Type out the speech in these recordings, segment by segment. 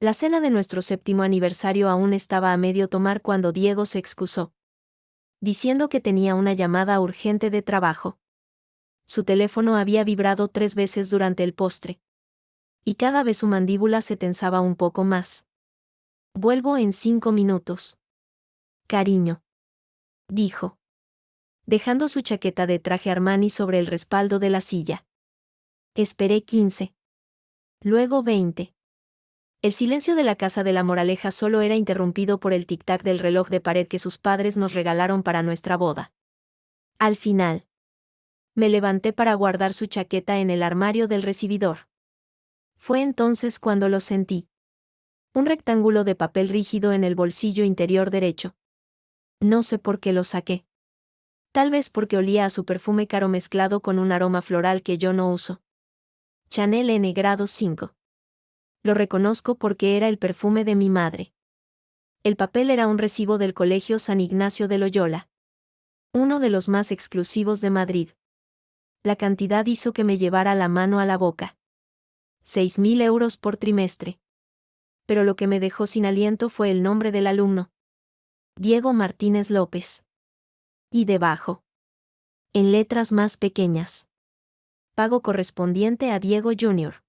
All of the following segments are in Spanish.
La cena de nuestro 7º aniversario aún estaba a medio tomar cuando Diego se excusó, diciendo que tenía una llamada urgente de trabajo. Su teléfono había vibrado 3 veces durante el postre. Y cada vez su mandíbula se tensaba un poco más. Vuelvo en 5 minutos. Cariño. Dijo, dejando su chaqueta de traje Armani sobre el respaldo de la silla. Esperé 15. Luego 20. El silencio de la casa de la Moraleja solo era interrumpido por el tic-tac del reloj de pared que sus padres nos regalaron para nuestra boda. Al final, me levanté para guardar su chaqueta en el armario del recibidor. Fue entonces cuando lo sentí. Un rectángulo de papel rígido en el bolsillo interior derecho. No sé por qué lo saqué. Tal vez porque olía a su perfume caro mezclado con un aroma floral que yo no uso. Chanel N grado 5. Lo reconozco porque era el perfume de mi madre. El papel era un recibo del Colegio San Ignacio de Loyola. Uno de los más exclusivos de Madrid. La cantidad hizo que me llevara la mano a la boca. 6.000 euros por trimestre. Pero lo que me dejó sin aliento fue el nombre del alumno. Diego Martínez López. Y debajo, en letras más pequeñas, pago correspondiente a Diego Jr.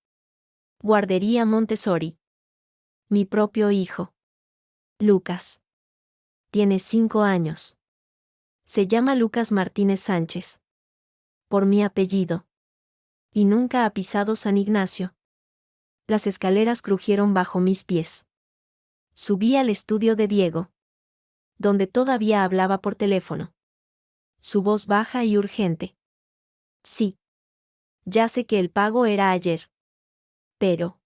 Guardería Montessori. Mi propio hijo. Lucas. Tiene 5 años. Se llama Lucas Martínez Sánchez. Por mi apellido. Y nunca ha pisado San Ignacio. Las escaleras crujieron bajo mis pies. Subí al estudio de Diego, donde todavía hablaba por teléfono. Su voz baja y urgente. Sí. Ya sé que el pago era ayer. Pero,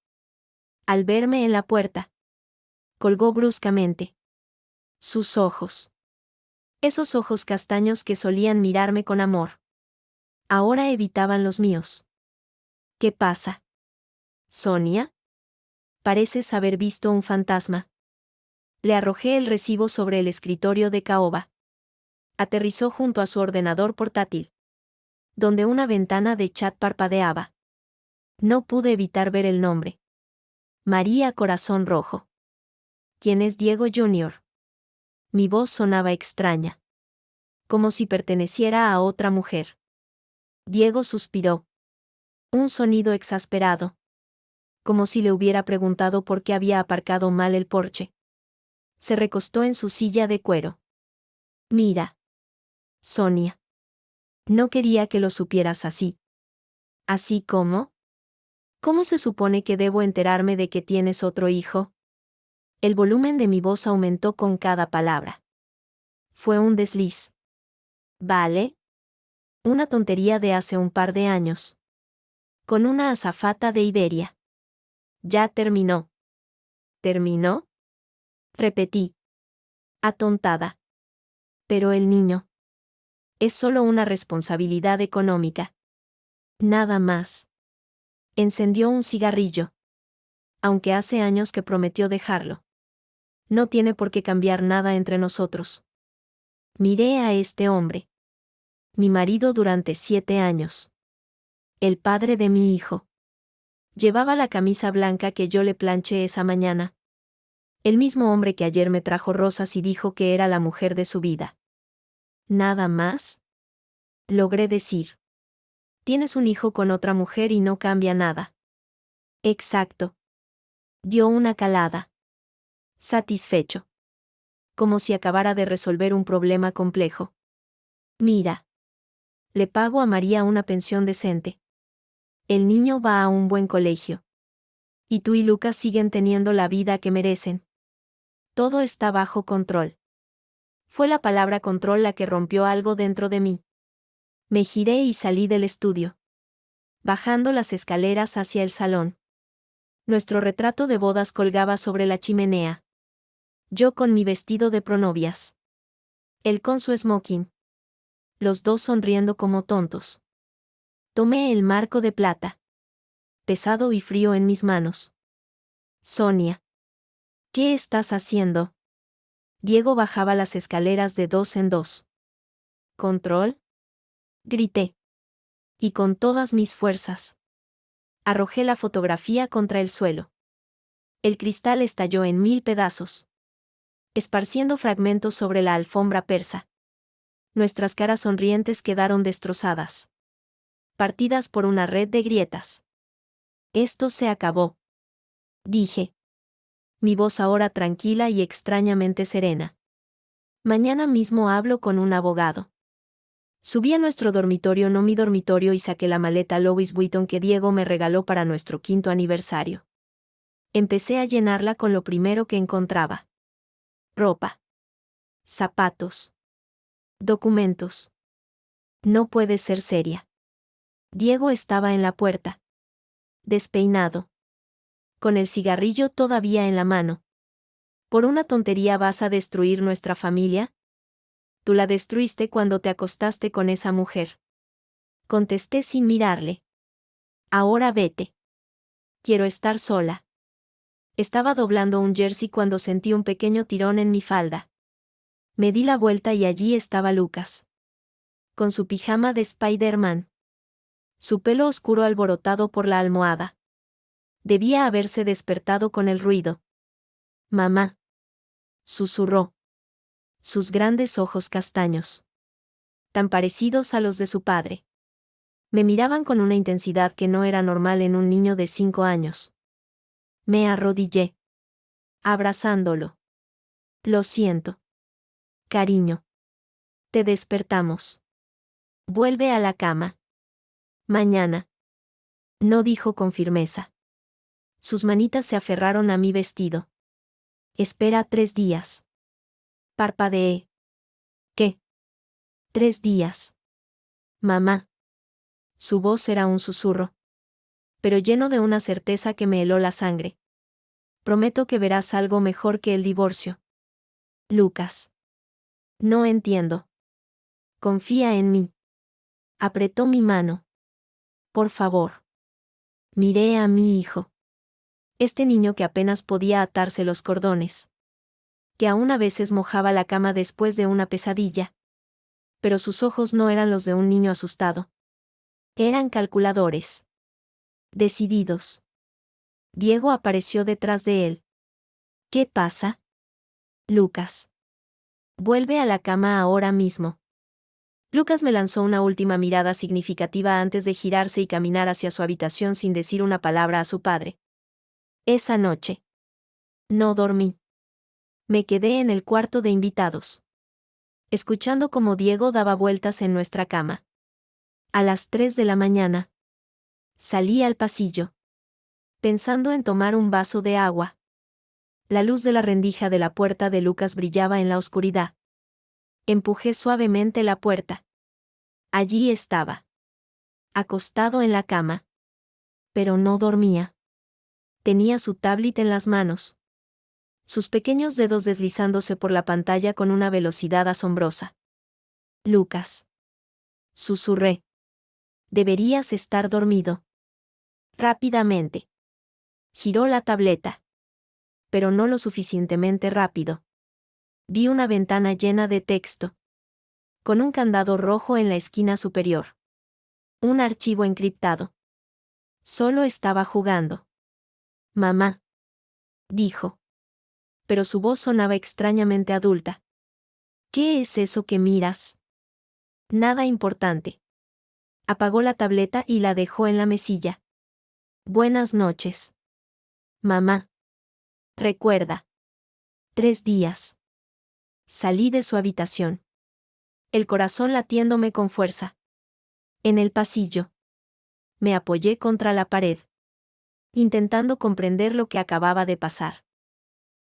al verme en la puerta, colgó bruscamente. Sus ojos. Esos ojos castaños que solían mirarme con amor. Ahora evitaban los míos. ¿Qué pasa? ¿Sonia? Pareces haber visto un fantasma. Le arrojé el recibo sobre el escritorio de caoba. Aterrizó junto a su ordenador portátil, donde una ventana de chat parpadeaba. No pude evitar ver el nombre. María Corazón Rojo. ¿Quién es Diego Jr.? Mi voz sonaba extraña. Como si perteneciera a otra mujer. Diego suspiró. Un sonido exasperado. Como si le hubiera preguntado por qué había aparcado mal el porche. Se recostó en su silla de cuero. Mira. Sonia. No quería que lo supieras así. ¿Así como? ¿Cómo se supone que debo enterarme de que tienes otro hijo? El volumen de mi voz aumentó con cada palabra. Fue un desliz. ¿Vale? Una tontería de hace un par de años. Con una azafata de Iberia. Ya terminó. ¿Terminó? Repetí. Atontada. Pero el niño. Es solo una responsabilidad económica. Nada más. Encendió un cigarrillo. Aunque hace años que prometió dejarlo. No tiene por qué cambiar nada entre nosotros. Miré a este hombre. Mi marido durante 7 años. El padre de mi hijo. Llevaba la camisa blanca que yo le planché esa mañana. El mismo hombre que ayer me trajo rosas y dijo que era la mujer de su vida. ¿Nada más? Logré decir. Tienes un hijo con otra mujer y no cambia nada. Exacto. Dio una calada. Satisfecho. Como si acabara de resolver un problema complejo. Mira. Le pago a María una pensión decente. El niño va a un buen colegio. Y tú y Lucas siguen teniendo la vida que merecen. Todo está bajo control. Fue la palabra control la que rompió algo dentro de mí. Me giré y salí del estudio. Bajando las escaleras hacia el salón. Nuestro retrato de bodas colgaba sobre la chimenea. Yo con mi vestido de pronovias. Él con su smoking. Los dos sonriendo como tontos. Tomé el marco de plata. Pesado y frío en mis manos. Sonia. ¿Qué estás haciendo? Diego bajaba las escaleras de 2 en 2. ¿Control? Grité. Y con todas mis fuerzas. Arrojé la fotografía contra el suelo. El cristal estalló en 1000 pedazos, esparciendo fragmentos sobre la alfombra persa. Nuestras caras sonrientes quedaron destrozadas, partidas por una red de grietas. Esto se acabó, dije. Mi voz ahora tranquila y extrañamente serena. Mañana mismo hablo con un abogado. Subí a nuestro dormitorio, no mi dormitorio, y saqué la maleta Louis Vuitton que Diego me regaló para nuestro 5º aniversario. Empecé a llenarla con lo primero que encontraba. Ropa. Zapatos. Documentos. No puede ser seria. Diego estaba en la puerta. Despeinado. Con el cigarrillo todavía en la mano. ¿Por una tontería vas a destruir nuestra familia? Tú la destruiste cuando te acostaste con esa mujer. Contesté sin mirarle. Ahora vete. Quiero estar sola. Estaba doblando un jersey cuando sentí un pequeño tirón en mi falda. Me di la vuelta y allí estaba Lucas. Con su pijama de Spider-Man. Su pelo oscuro alborotado por la almohada. Debía haberse despertado con el ruido. Mamá. Susurró. Sus grandes ojos castaños, tan parecidos a los de su padre, me miraban con una intensidad que no era normal en un niño de 5 años. Me arrodillé, abrazándolo. Lo siento. Cariño. Te despertamos. Vuelve a la cama. Mañana. No dijo con firmeza. Sus manitas se aferraron a mi vestido. Espera 3 días. Parpadeé. ¿Qué? 3 días. Mamá. Su voz era un susurro, pero lleno de una certeza que me heló la sangre. Prometo que verás algo mejor que el divorcio. Lucas. No entiendo. Confía en mí. Apretó mi mano. Por favor. Miré a mi hijo. Este niño que apenas podía atarse los cordones. Que aún a veces mojaba la cama después de una pesadilla. Pero sus ojos no eran los de un niño asustado. Eran calculadores. Decididos. Diego apareció detrás de él. ¿Qué pasa? Lucas. Vuelve a la cama ahora mismo. Lucas me lanzó una última mirada significativa antes de girarse y caminar hacia su habitación sin decir una palabra a su padre. Esa noche. No dormí. Me quedé en el cuarto de invitados, escuchando cómo Diego daba vueltas en nuestra cama. A las 3 de la mañana. Salí al pasillo, pensando en tomar un vaso de agua. La luz de la rendija de la puerta de Lucas brillaba en la oscuridad. Empujé suavemente la puerta. Allí estaba. Acostado en la cama. Pero no dormía. Tenía su tablet en las manos. Sus pequeños dedos deslizándose por la pantalla con una velocidad asombrosa. Lucas. Susurré. Deberías estar dormido. Rápidamente. Giró la tableta. Pero no lo suficientemente rápido. Vi una ventana llena de texto. Con un candado rojo en la esquina superior. Un archivo encriptado. Solo estaba jugando. Mamá. Dijo. Pero su voz sonaba extrañamente adulta. ¿Qué es eso que miras? Nada importante. Apagó la tableta y la dejó en la mesilla. Buenas noches. Mamá. Recuerda. 3 días. Salí de su habitación. El corazón latiéndome con fuerza. En el pasillo. Me apoyé contra la pared, intentando comprender lo que acababa de pasar.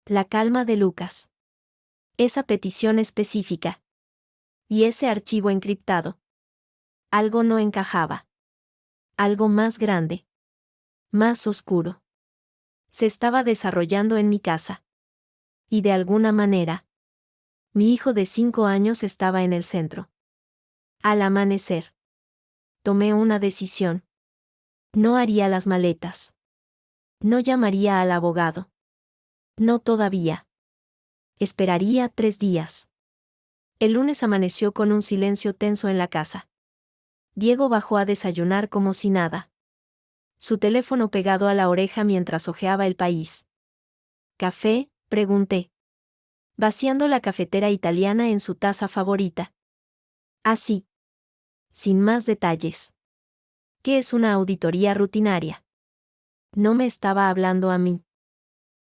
La calma de Lucas. Esa petición específica. Y ese archivo encriptado. Algo no encajaba. Algo más grande. Más oscuro. Se estaba desarrollando en mi casa. Y de alguna manera, mi hijo de 5 años estaba en el centro. Al amanecer, tomé una decisión. No haría las maletas. No llamaría al abogado. No todavía. Esperaría 3 días. El lunes amaneció con un silencio tenso en la casa. Diego bajó a desayunar como si nada. Su teléfono pegado a la oreja mientras hojeaba El País. ¿Café?, pregunté, vaciando la cafetera italiana en su taza favorita. Así. Sin más detalles. ¿Qué es una auditoría rutinaria? No me estaba hablando a mí.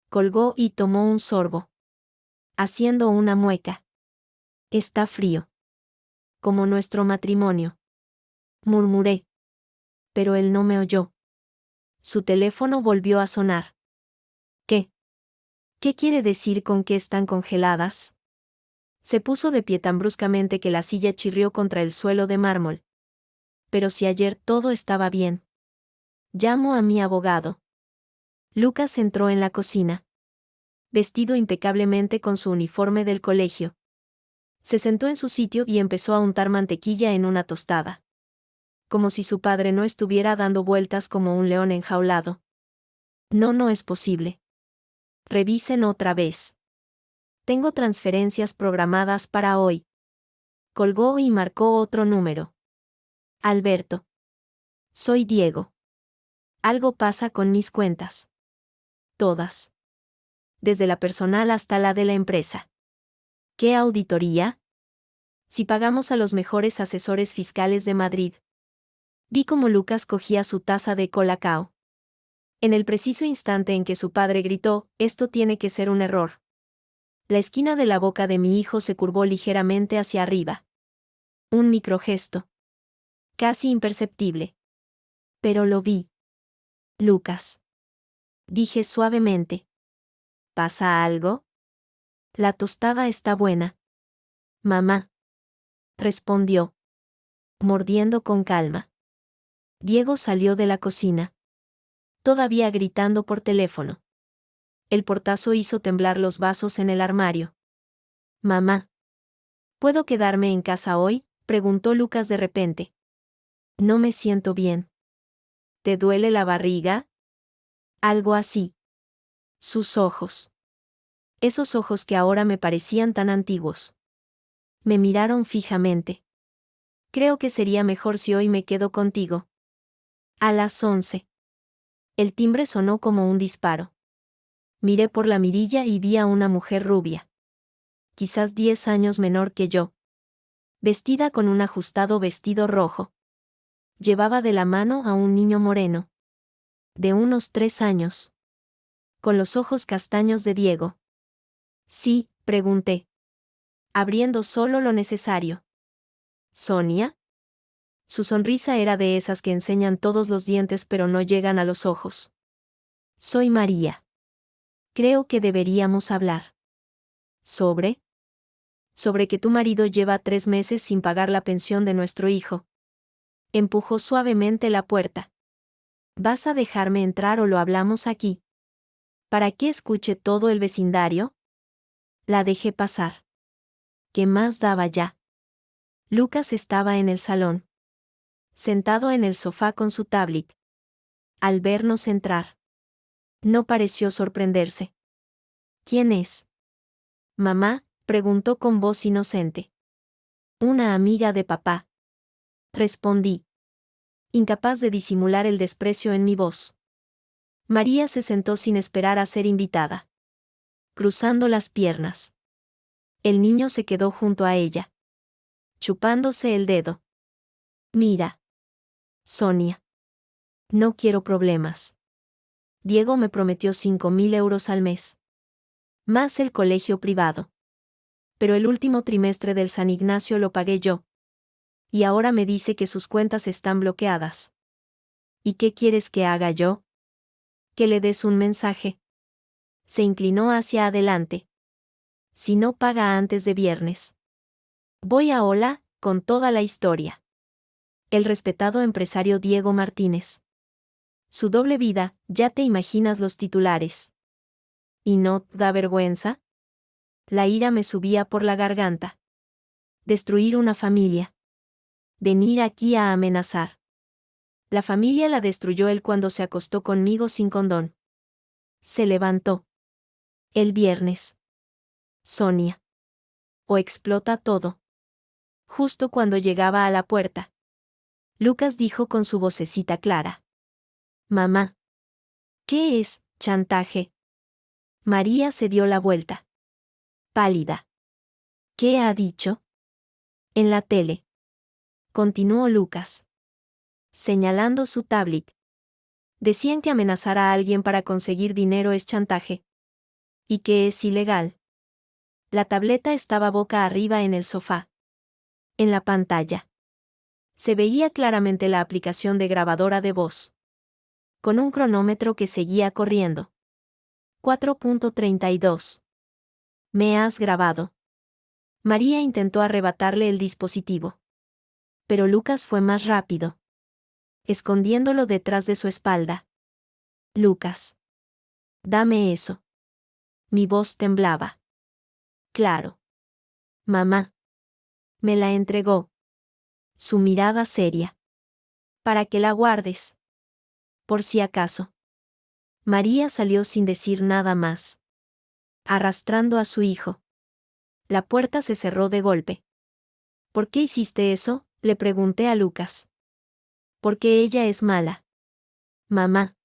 Colgó y tomó un sorbo, haciendo una mueca. Está frío. Como nuestro matrimonio. Murmuré. Pero él no me oyó. Su teléfono volvió a sonar. ¿Qué? ¿Qué quiere decir con que están congeladas? Se puso de pie tan bruscamente que la silla chirrió contra el suelo de mármol. Pero si ayer todo estaba bien. Llamo a mi abogado. Lucas entró en la cocina. Vestido impecablemente con su uniforme del colegio. Se sentó en su sitio y empezó a untar mantequilla en una tostada. Como si su padre no estuviera dando vueltas como un león enjaulado. No es posible. Revisen otra vez. Tengo transferencias programadas para hoy. Colgó y marcó otro número. Alberto. Soy Diego. Algo pasa con mis cuentas. Todas. Desde la personal hasta la de la empresa. ¿Qué auditoría? Si pagamos a los mejores asesores fiscales de Madrid. Vi cómo Lucas cogía su taza de colacao. En el preciso instante en que su padre gritó, esto tiene que ser un error. La esquina de la boca de mi hijo se curvó ligeramente hacia arriba. Un microgesto. Casi imperceptible. Pero lo vi. Lucas. Dije suavemente. ¿Pasa algo? La tostada está buena. Mamá. Respondió. Mordiendo con calma. Diego salió de la cocina. Todavía gritando por teléfono. El portazo hizo temblar los vasos en el armario. Mamá. ¿Puedo quedarme en casa hoy?, preguntó Lucas de repente. No me siento bien. ¿Te duele la barriga? Algo así. Sus ojos. Esos ojos que ahora me parecían tan antiguos. Me miraron fijamente. Creo que sería mejor si hoy me quedo contigo. A las 11. El timbre sonó como un disparo. Miré por la mirilla y vi a una mujer rubia. Quizás 10 años menor que yo. Vestida con un ajustado vestido rojo. Llevaba de la mano a un niño moreno. De unos 3 años. Con los ojos castaños de Diego. Sí, pregunté. Abriendo solo lo necesario. ¿Sonia? Su sonrisa era de esas que enseñan todos los dientes pero no llegan a los ojos. Soy María. Creo que deberíamos hablar. ¿Sobre? Sobre que tu marido lleva 3 meses sin pagar la pensión de nuestro hijo. Empujó suavemente la puerta. ¿Vas a dejarme entrar o lo hablamos aquí? ¿Para qué escuche todo el vecindario? La dejé pasar. ¿Qué más daba ya? Lucas estaba en el salón. Sentado en el sofá con su tablet. Al vernos entrar. No pareció sorprenderse. ¿Quién es? Mamá, preguntó con voz inocente. Una amiga de papá. Respondí. Incapaz de disimular el desprecio en mi voz. María se sentó sin esperar a ser invitada. Cruzando las piernas. El niño se quedó junto a ella. Chupándose el dedo. Mira. Sonia. No quiero problemas. Diego me prometió 5.000 euros al mes. Más el colegio privado. Pero el último trimestre del San Ignacio lo pagué yo. Y ahora me dice que sus cuentas están bloqueadas. ¿Y qué quieres que haga yo? Que le des un mensaje. Se inclinó hacia adelante. Si no paga antes de viernes. Voy a Hola, con toda la historia. El respetado empresario Diego Martínez. Su doble vida, ya te imaginas los titulares. ¿Y no da vergüenza? La ira me subía por la garganta. Destruir una familia. Venir aquí a amenazar. La familia la destruyó él cuando se acostó conmigo sin condón. Se levantó. El viernes. Sonia. O explota todo. Justo cuando llegaba a la puerta. Lucas dijo con su vocecita clara. Mamá. ¿Qué es chantaje? María se dio la vuelta. Pálida. ¿Qué ha dicho? En la tele. Continuó Lucas, señalando su tablet. Decían que amenazar a alguien para conseguir dinero es chantaje. Y que es ilegal. La tableta estaba boca arriba en el sofá. En la pantalla se veía claramente la aplicación de grabadora de voz, con un cronómetro que seguía corriendo. 4:32. ¿Me has grabado? María intentó arrebatarle el dispositivo. Pero Lucas fue más rápido, escondiéndolo detrás de su espalda. Lucas. Dame eso. Mi voz temblaba. Claro. Mamá. Me la entregó. Su mirada seria. Para que la guardes. Por si acaso. María salió sin decir nada más, arrastrando a su hijo. La puerta se cerró de golpe. ¿Por qué hiciste eso?, le pregunté a Lucas. Porque ella es mala. Mamá.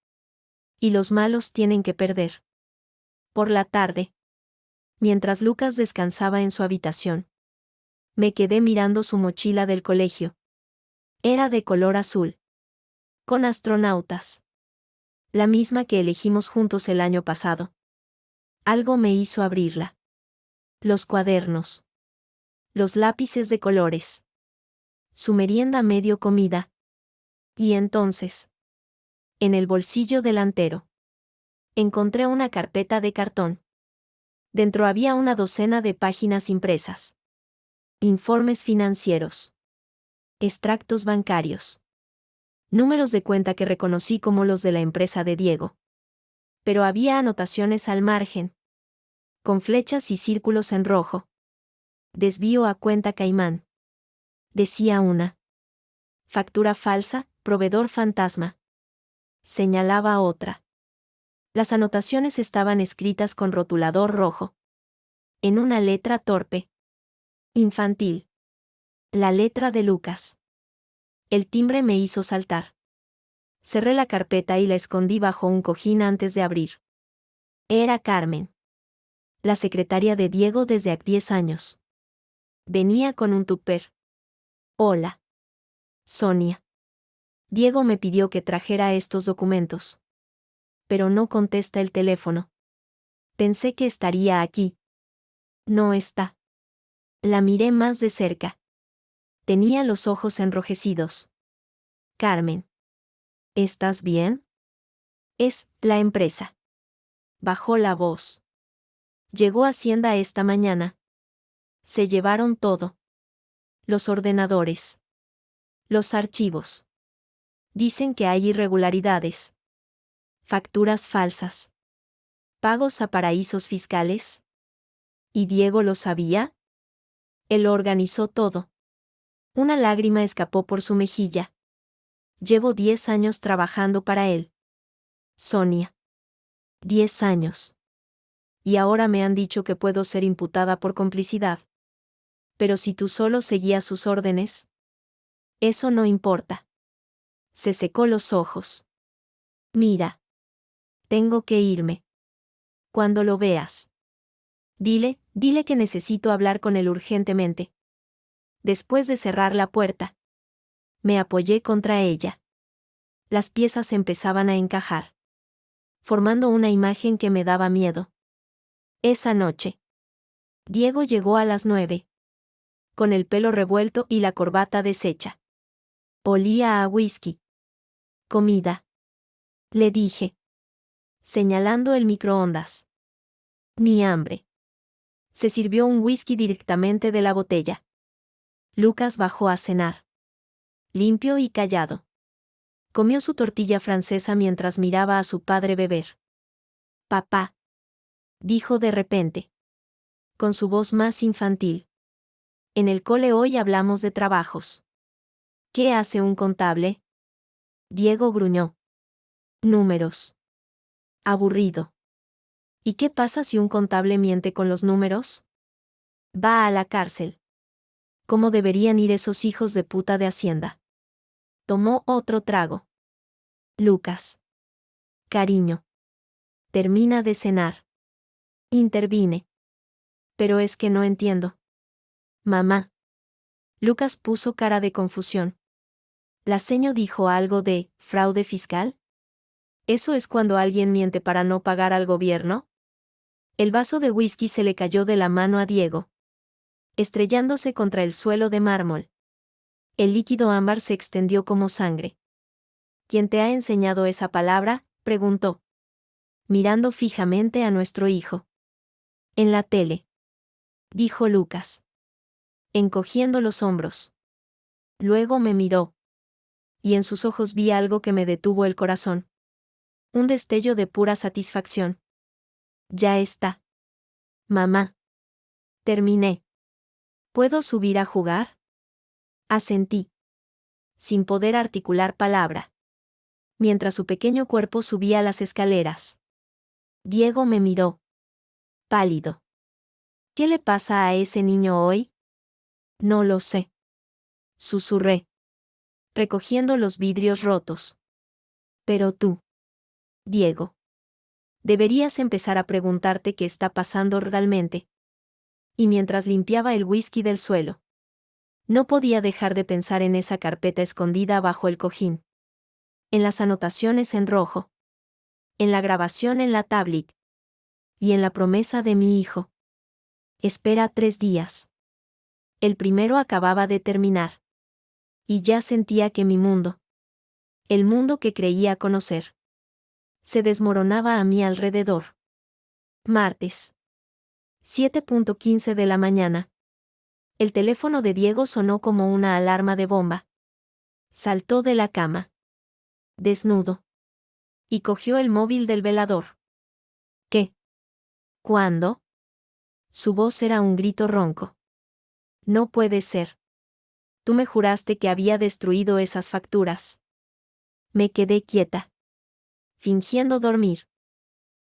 Y los malos tienen que perder. Por la tarde, mientras Lucas descansaba en su habitación, me quedé mirando su mochila del colegio. Era de color azul. Con astronautas. La misma que elegimos juntos el año pasado. Algo me hizo abrirla. Los cuadernos. Los lápices de colores. Su merienda medio comida. Y entonces, en el bolsillo delantero, encontré una carpeta de cartón. Dentro había una docena de páginas impresas. Informes financieros. Extractos bancarios. Números de cuenta que reconocí como los de la empresa de Diego. Pero había anotaciones al margen, con flechas y círculos en rojo. Desvío a cuenta Caimán. Decía una. Factura falsa, proveedor fantasma. Señalaba otra. Las anotaciones estaban escritas con rotulador rojo. En una letra torpe. Infantil. La letra de Lucas. El timbre me hizo saltar. Cerré la carpeta y la escondí bajo un cojín antes de abrir. Era Carmen, la secretaria de Diego desde hace 10 años. Venía con un tupper. Hola. Sonia. Diego me pidió que trajera estos documentos. Pero no contesta el teléfono. Pensé que estaría aquí. No está. La miré más de cerca. Tenía los ojos enrojecidos. Carmen. ¿Estás bien? Es la empresa. Bajó la voz. Llegó Hacienda esta mañana. Se llevaron todo. Los ordenadores. Los archivos. Dicen que hay irregularidades. Facturas falsas. Pagos a paraísos fiscales. ¿Y Diego lo sabía? Él organizó todo. Una lágrima escapó por su mejilla. Llevo 10 años trabajando para él. Sonia. 10 años. Y ahora me han dicho que puedo ser imputada por complicidad. Pero si tú solo seguías sus órdenes. Eso no importa. Se secó los ojos. Mira. Tengo que irme. Cuando lo veas. Dile que necesito hablar con él urgentemente. Después de cerrar la puerta, me apoyé contra ella. Las piezas empezaban a encajar, formando una imagen que me daba miedo. Esa noche, Diego llegó a las 9, con el pelo revuelto y la corbata deshecha. Olía a whisky. Comida. Le dije, señalando el microondas. Ni hambre. Se sirvió un whisky directamente de la botella. Lucas bajó a cenar. Limpio y callado. Comió su tortilla francesa mientras miraba a su padre beber. Papá. Dijo de repente. Con su voz más infantil. En el cole hoy hablamos de trabajos. ¿Qué hace un contable? Diego gruñó. Números. Aburrido. ¿Y qué pasa si un contable miente con los números? Va a la cárcel. ¿Cómo deberían ir esos hijos de puta de Hacienda? Tomó otro trago. Lucas. Cariño. Termina de cenar. Intervine. Pero es que no entiendo. Mamá. Lucas puso cara de confusión. La seño dijo algo de fraude fiscal. ¿Eso es cuando alguien miente para no pagar al gobierno? El vaso de whisky se le cayó de la mano a Diego, estrellándose contra el suelo de mármol. El líquido ámbar se extendió como sangre. ¿Quién te ha enseñado esa palabra?, preguntó, mirando fijamente a nuestro hijo. En la tele, dijo Lucas, encogiendo los hombros. Luego me miró. Y en sus ojos vi algo que me detuvo el corazón. Un destello de pura satisfacción. Ya está. Mamá. Terminé. ¿Puedo subir a jugar? Asentí, sin poder articular palabra, mientras su pequeño cuerpo subía las escaleras. Diego me miró. Pálido. ¿Qué le pasa a ese niño hoy? No lo sé. Susurré, recogiendo los vidrios rotos. Pero tú, Diego, deberías empezar a preguntarte qué está pasando realmente. Y mientras limpiaba el whisky del suelo, no podía dejar de pensar en esa carpeta escondida bajo el cojín. En las anotaciones en rojo. En la grabación en la tablet. Y en la promesa de mi hijo. Espera 3 días. El primero acababa de terminar. Y ya sentía que mi mundo, el mundo que creía conocer, se desmoronaba a mi alrededor. Martes. 7:15 de la mañana. El teléfono de Diego sonó como una alarma de bomba. Saltó de la cama, desnudo, y cogió el móvil del velador. ¿Qué? ¿Cuándo? Su voz era un grito ronco. No puede ser. Tú me juraste que había destruido esas facturas. Me quedé quieta, fingiendo dormir.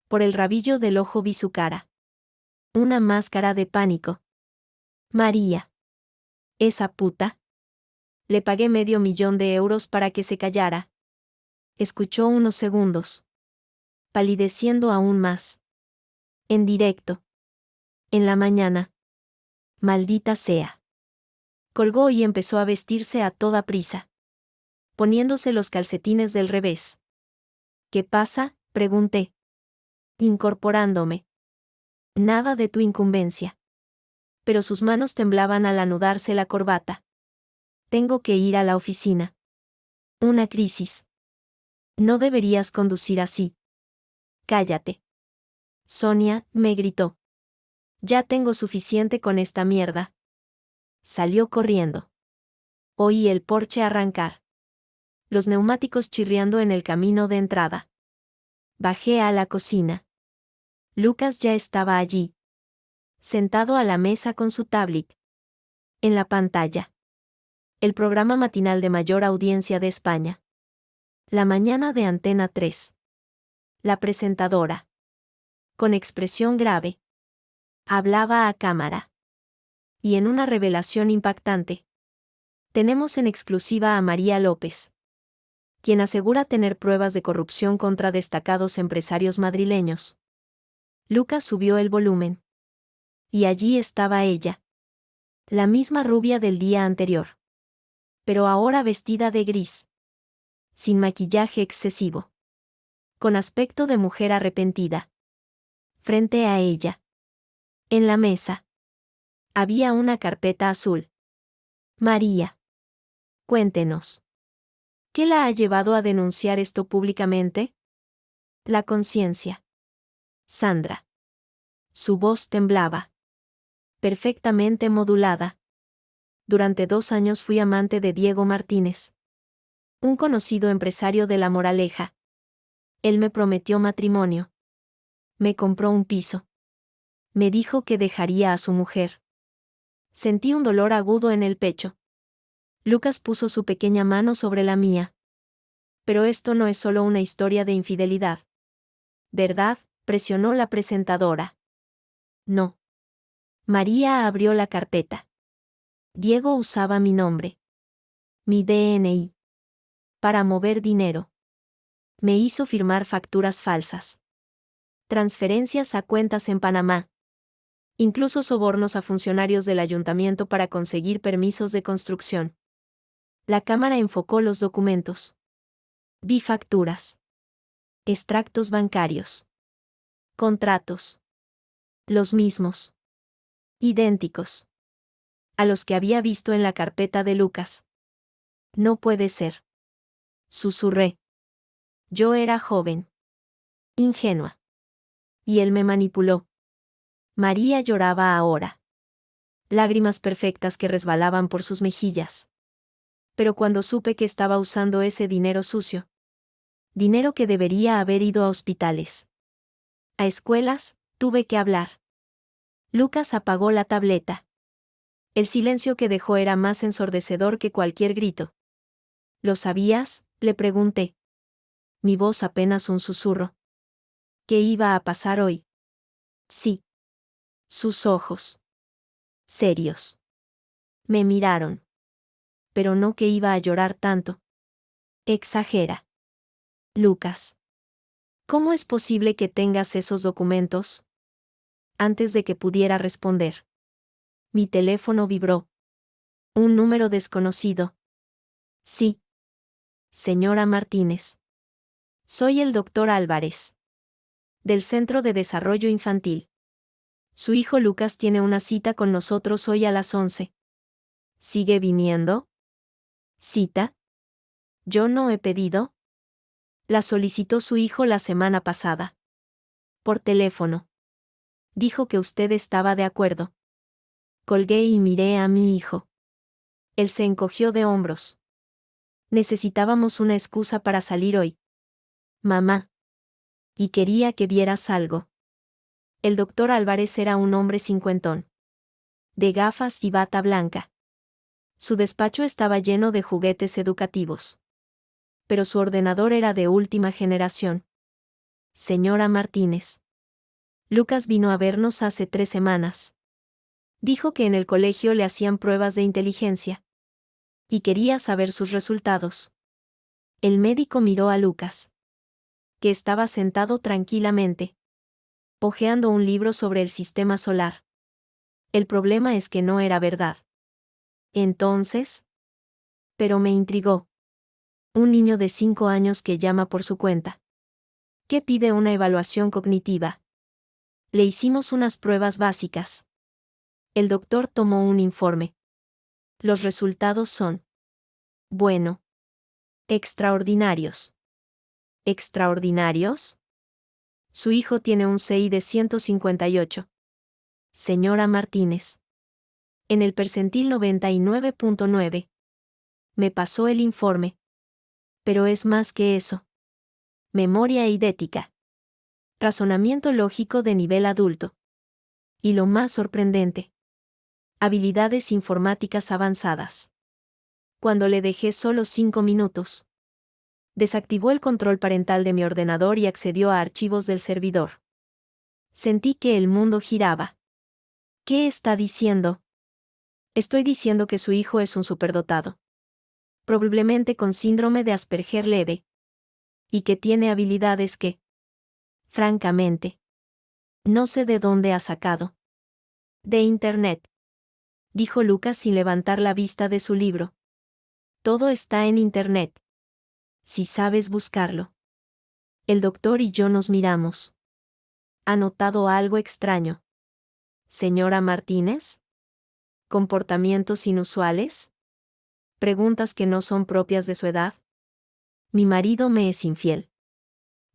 Por el rabillo del ojo vi su cara. Una máscara de pánico. María. Esa puta. Le pagué $500,000 para que se callara. Escuchó unos segundos, palideciendo aún más. En directo. En la mañana. Maldita sea. Colgó y empezó a vestirse a toda prisa, poniéndose los calcetines del revés. ¿Qué pasa?, pregunté, incorporándome. Nada de tu incumbencia. Pero sus manos temblaban al anudarse la corbata. Tengo que ir a la oficina. Una crisis. No deberías conducir así. Cállate. Sonia, me gritó. Ya tengo suficiente con esta mierda. Salió corriendo. Oí el Porsche arrancar. Los neumáticos chirriando en el camino de entrada. Bajé a la cocina. Lucas ya estaba allí, sentado a la mesa con su tablet. En la pantalla, el programa matinal de mayor audiencia de España. La mañana de Antena 3. La presentadora, con expresión grave, hablaba a cámara. Y en una revelación impactante, tenemos en exclusiva a María López, quien asegura tener pruebas de corrupción contra destacados empresarios madrileños. Lucas subió el volumen. Y allí estaba ella. La misma rubia del día anterior. Pero ahora vestida de gris. Sin maquillaje excesivo. Con aspecto de mujer arrepentida. Frente a ella. En la mesa. Había una carpeta azul. María. Cuéntenos. ¿Qué la ha llevado a denunciar esto públicamente? La conciencia. Sandra. Su voz temblaba. Perfectamente modulada. Durante 2 años fui amante de Diego Martínez, un conocido empresario de La Moraleja. Él me prometió matrimonio. Me compró un piso. Me dijo que dejaría a su mujer. Sentí un dolor agudo en el pecho. Lucas puso su pequeña mano sobre la mía. Pero esto no es solo una historia de infidelidad. ¿Verdad?, presionó la presentadora. No. María abrió la carpeta. Diego usaba mi nombre. Mi DNI. Para mover dinero. Me hizo firmar facturas falsas. transferencias a cuentas en Panamá. Incluso sobornos a funcionarios del ayuntamiento para conseguir permisos de construcción. La cámara enfocó los documentos. Vi facturas. Extractos bancarios. Contratos. Los mismos. Idénticos. A los que había visto en la carpeta de Lucas. No puede ser. Susurré. Yo era joven. Ingenua. Y él me manipuló. María lloraba ahora. Lágrimas perfectas que resbalaban por sus mejillas. Pero cuando supe que estaba usando ese dinero sucio. Dinero que debería haber ido a hospitales. A escuelas, tuve que hablar. Lucas apagó la tableta. El silencio que dejó era más ensordecedor que cualquier grito. ¿Lo sabías?, le pregunté. Mi voz apenas un susurro. ¿Qué iba a pasar hoy? Sí. Sus ojos. Serios. Me miraron. Pero no que iba a llorar tanto. Exagera. Lucas. ¿Cómo es posible que tengas esos documentos? Antes de que pudiera responder. Mi teléfono vibró. Un número desconocido. Sí. Señora Martínez. Soy el doctor Álvarez. Del Centro de Desarrollo Infantil. Su hijo Lucas tiene una cita con nosotros hoy a las 11. ¿Sigue viniendo? ¿Cita? ¿Yo no he pedido? La solicitó su hijo la semana pasada. Por teléfono. Dijo que usted estaba de acuerdo. Colgué y miré a mi hijo. Él se encogió de hombros. Necesitábamos una excusa para salir hoy. Mamá. Y quería que vieras algo. El doctor Álvarez era un hombre cincuentón. De gafas y bata blanca. Su despacho estaba lleno de juguetes educativos. Pero su ordenador era de última generación. Señora Martínez. Lucas vino a vernos hace 3 semanas. Dijo que en el colegio le hacían pruebas de inteligencia. Y quería saber sus resultados. El médico miró a Lucas. Que estaba sentado tranquilamente. Hojeando un libro sobre el sistema solar. El problema es que no era verdad. Entonces. Pero me intrigó. Un niño de 5 años que llama por su cuenta. ¿Qué pide una evaluación cognitiva? Le hicimos unas pruebas básicas. El doctor tomó un informe. Los resultados son. Bueno. Extraordinarios. ¿Extraordinarios? Su hijo tiene un CI de 158. Señora Martínez. En el percentil 99.9. Me pasó el informe. Pero es más que eso. Memoria eidética. Razonamiento lógico de nivel adulto. Y lo más sorprendente. Habilidades informáticas avanzadas. Cuando le dejé solo 5 minutos. Desactivó el control parental de mi ordenador y accedió a archivos del servidor. Sentí que el mundo giraba. ¿Qué está diciendo? Estoy diciendo que su hijo es un superdotado. Probablemente con síndrome de Asperger leve. Y que tiene habilidades que, francamente, no sé de dónde ha sacado. De Internet. Dijo Lucas sin levantar la vista de su libro. Todo está en Internet. Si sabes buscarlo. El doctor y yo nos miramos. ¿Ha notado algo extraño? Señora Martínez. ¿Comportamientos inusuales? ¿Preguntas que no son propias de su edad? Mi marido me es infiel.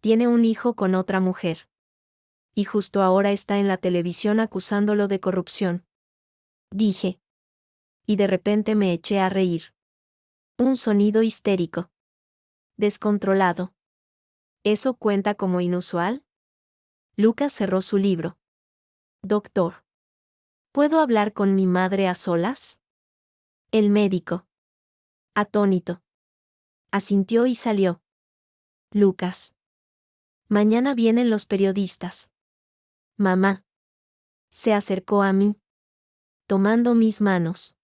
Tiene un hijo con otra mujer. Y justo ahora está en la televisión acusándolo de corrupción. Dije. Y de repente me eché a reír. Un sonido histérico. Descontrolado. ¿Eso cuenta como inusual? Lucas cerró su libro. Doctor. ¿Puedo hablar con mi madre a solas? El médico. Atónito. Asintió y salió. Lucas. Mañana vienen los periodistas. Mamá. Se acercó a mí. Tomando mis manos.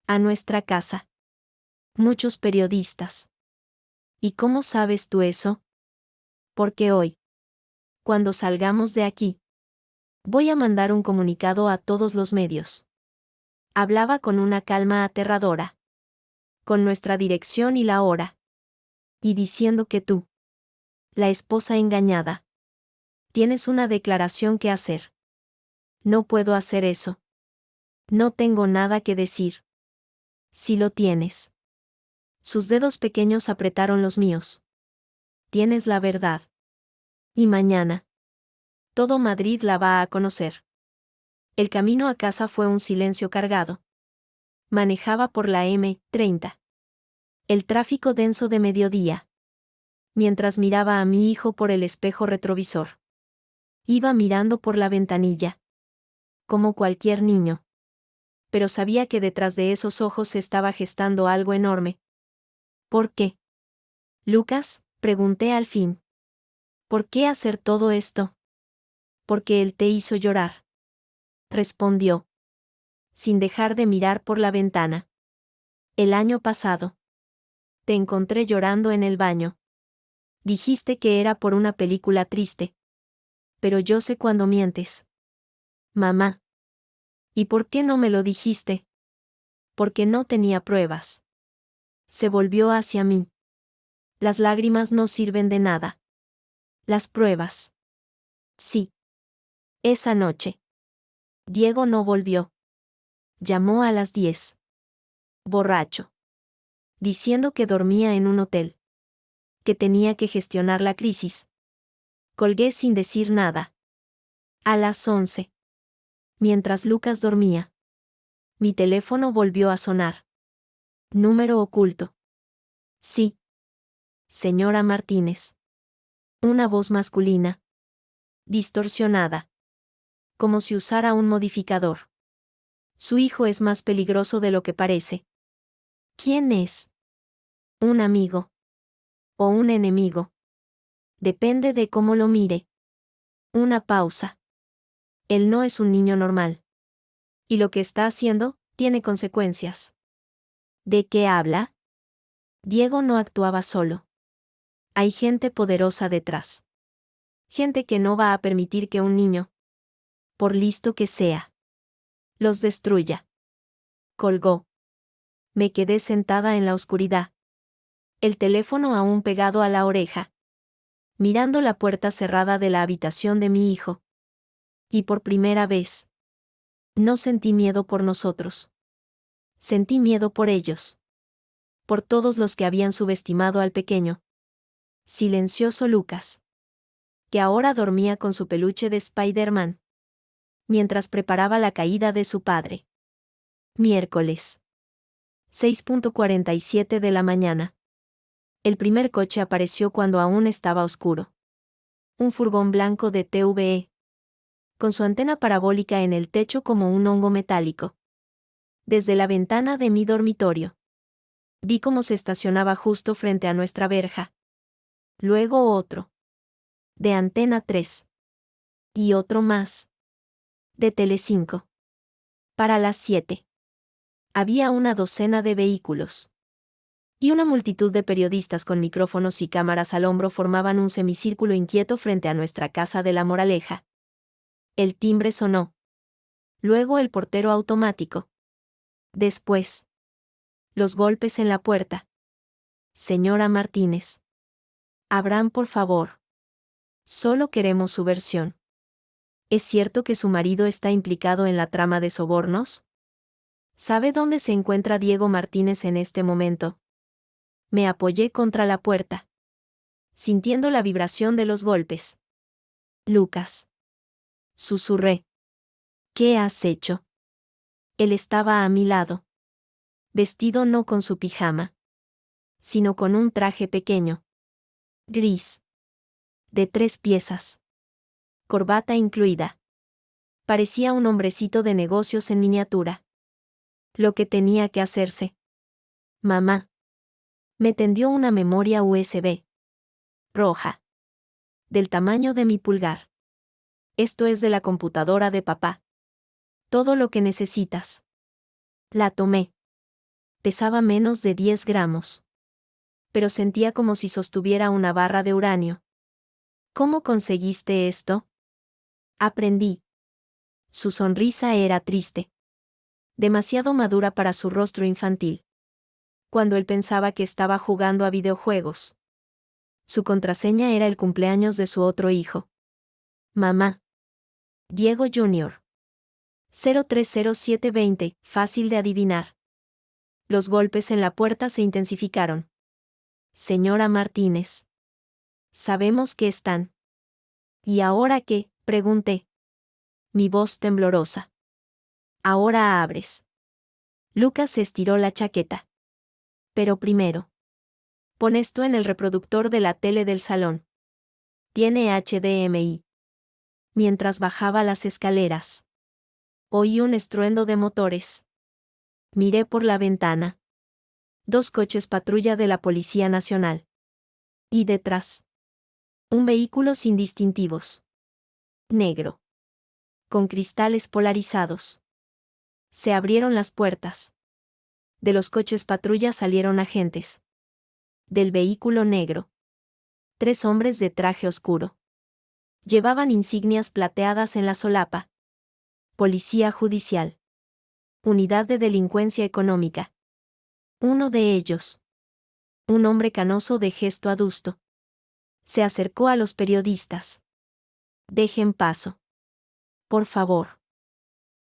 A nuestra casa. Muchos periodistas. ¿Y cómo sabes tú eso? Porque hoy. Cuando salgamos de aquí, voy a mandar un comunicado a todos los medios. Hablaba con una calma aterradora. Con nuestra dirección y la hora. Y diciendo que tú, la esposa engañada, tienes una declaración que hacer. No puedo hacer eso. No tengo nada que decir. Si lo tienes. Sus dedos pequeños apretaron los míos. Tienes la verdad. Y mañana. Todo Madrid la va a conocer. El camino a casa fue un silencio cargado. Manejaba por la M30. El tráfico denso de mediodía. Mientras miraba a mi hijo por el espejo retrovisor. Iba mirando por la ventanilla. Como cualquier niño. Pero sabía que detrás de esos ojos se estaba gestando algo enorme. ¿Por qué? Lucas, pregunté al fin. ¿Por qué hacer todo esto? Porque él te hizo llorar. Respondió. Sin dejar de mirar por la ventana. El año pasado. Te encontré llorando en el baño. Dijiste que era por una película triste. Pero yo sé cuando mientes. Mamá. ¿Y por qué no me lo dijiste? Porque no tenía pruebas. Se volvió hacia mí. Las lágrimas no sirven de nada. Las pruebas. Sí. Esa noche. Diego no volvió. Llamó a las 10. Borracho. Diciendo que dormía en un hotel. Que tenía que gestionar la crisis. Colgué sin decir nada. A las 11. Mientras Lucas dormía. Mi teléfono volvió a sonar. Número oculto. Sí. Señora Martínez. Una voz masculina. Distorsionada. Como si usara un modificador. Su hijo es más peligroso de lo que parece. ¿Quién es? Un amigo. O un enemigo. Depende de cómo lo mire. Una pausa. Él no es un niño normal. Y lo que está haciendo, tiene consecuencias. ¿De qué habla? Diego no actuaba solo. Hay gente poderosa detrás. Gente que no va a permitir que un niño, por listo que sea, los destruya. Colgó. Me quedé sentada en la oscuridad. El teléfono aún pegado a la oreja. Mirando la puerta cerrada de la habitación de mi hijo. Y por primera vez. No sentí miedo por nosotros. Sentí miedo por ellos. Por todos los que habían subestimado al pequeño. Silencioso Lucas. Que ahora dormía con su peluche de Spider-Man. Mientras preparaba la caída de su padre. Miércoles. 6:47 de la mañana. El primer coche apareció cuando aún estaba oscuro. Un furgón blanco de TVE. Con su antena parabólica en el techo como un hongo metálico. Desde la ventana de mi dormitorio. Vi cómo se estacionaba justo frente a nuestra verja. Luego otro. De Antena 3. Y otro más. De Telecinco. Para las 7. Había una docena de vehículos. Y una multitud de periodistas con micrófonos y cámaras al hombro formaban un semicírculo inquieto frente a nuestra casa de La Moraleja. El timbre sonó. Luego el portero automático. Después. Los golpes en la puerta. Señora Martínez. Abran, por favor. Solo queremos su versión. ¿Es cierto que su marido está implicado en la trama de sobornos? ¿Sabe dónde se encuentra Diego Martínez en este momento? Me apoyé contra la puerta. Sintiendo la vibración de los golpes. Lucas. Susurré. ¿Qué has hecho? Él estaba a mi lado. Vestido no con su pijama. Sino con un traje pequeño. Gris. De 3 piezas. Corbata incluida. Parecía un hombrecito de negocios en miniatura. Lo que tenía que hacerse. Mamá. Me tendió una memoria USB. Roja. Del tamaño de mi pulgar. Esto es de la computadora de papá. Todo lo que necesitas. La tomé. Pesaba menos de 10 gramos. Pero sentía como si sostuviera una barra de uranio. ¿Cómo conseguiste esto? Aprendí. Su sonrisa era triste. Demasiado madura para su rostro infantil. Cuando él pensaba que estaba jugando a videojuegos. Su contraseña era el cumpleaños de su otro hijo. Mamá. Diego Jr. 030720, fácil de adivinar. Los golpes en la puerta se intensificaron. Señora Martínez. Sabemos que están. ¿Y ahora qué? Pregunté. Mi voz temblorosa. Ahora abres. Lucas se estiró la chaqueta. Pero primero. Pon esto en el reproductor de la tele del salón. Tiene HDMI. Mientras bajaba las escaleras. Oí un estruendo de motores. Miré por la ventana. 2 coches patrulla de la Policía Nacional. Y detrás. Un vehículo sin distintivos. Negro. Con cristales polarizados. Se abrieron las puertas. De los coches patrulla salieron agentes. Del vehículo negro. 3 hombres de traje oscuro. Llevaban insignias plateadas en la solapa. Policía Judicial. Unidad de Delincuencia Económica. Uno de ellos. Un hombre canoso de gesto adusto. Se acercó a los periodistas. Dejen paso. Por favor.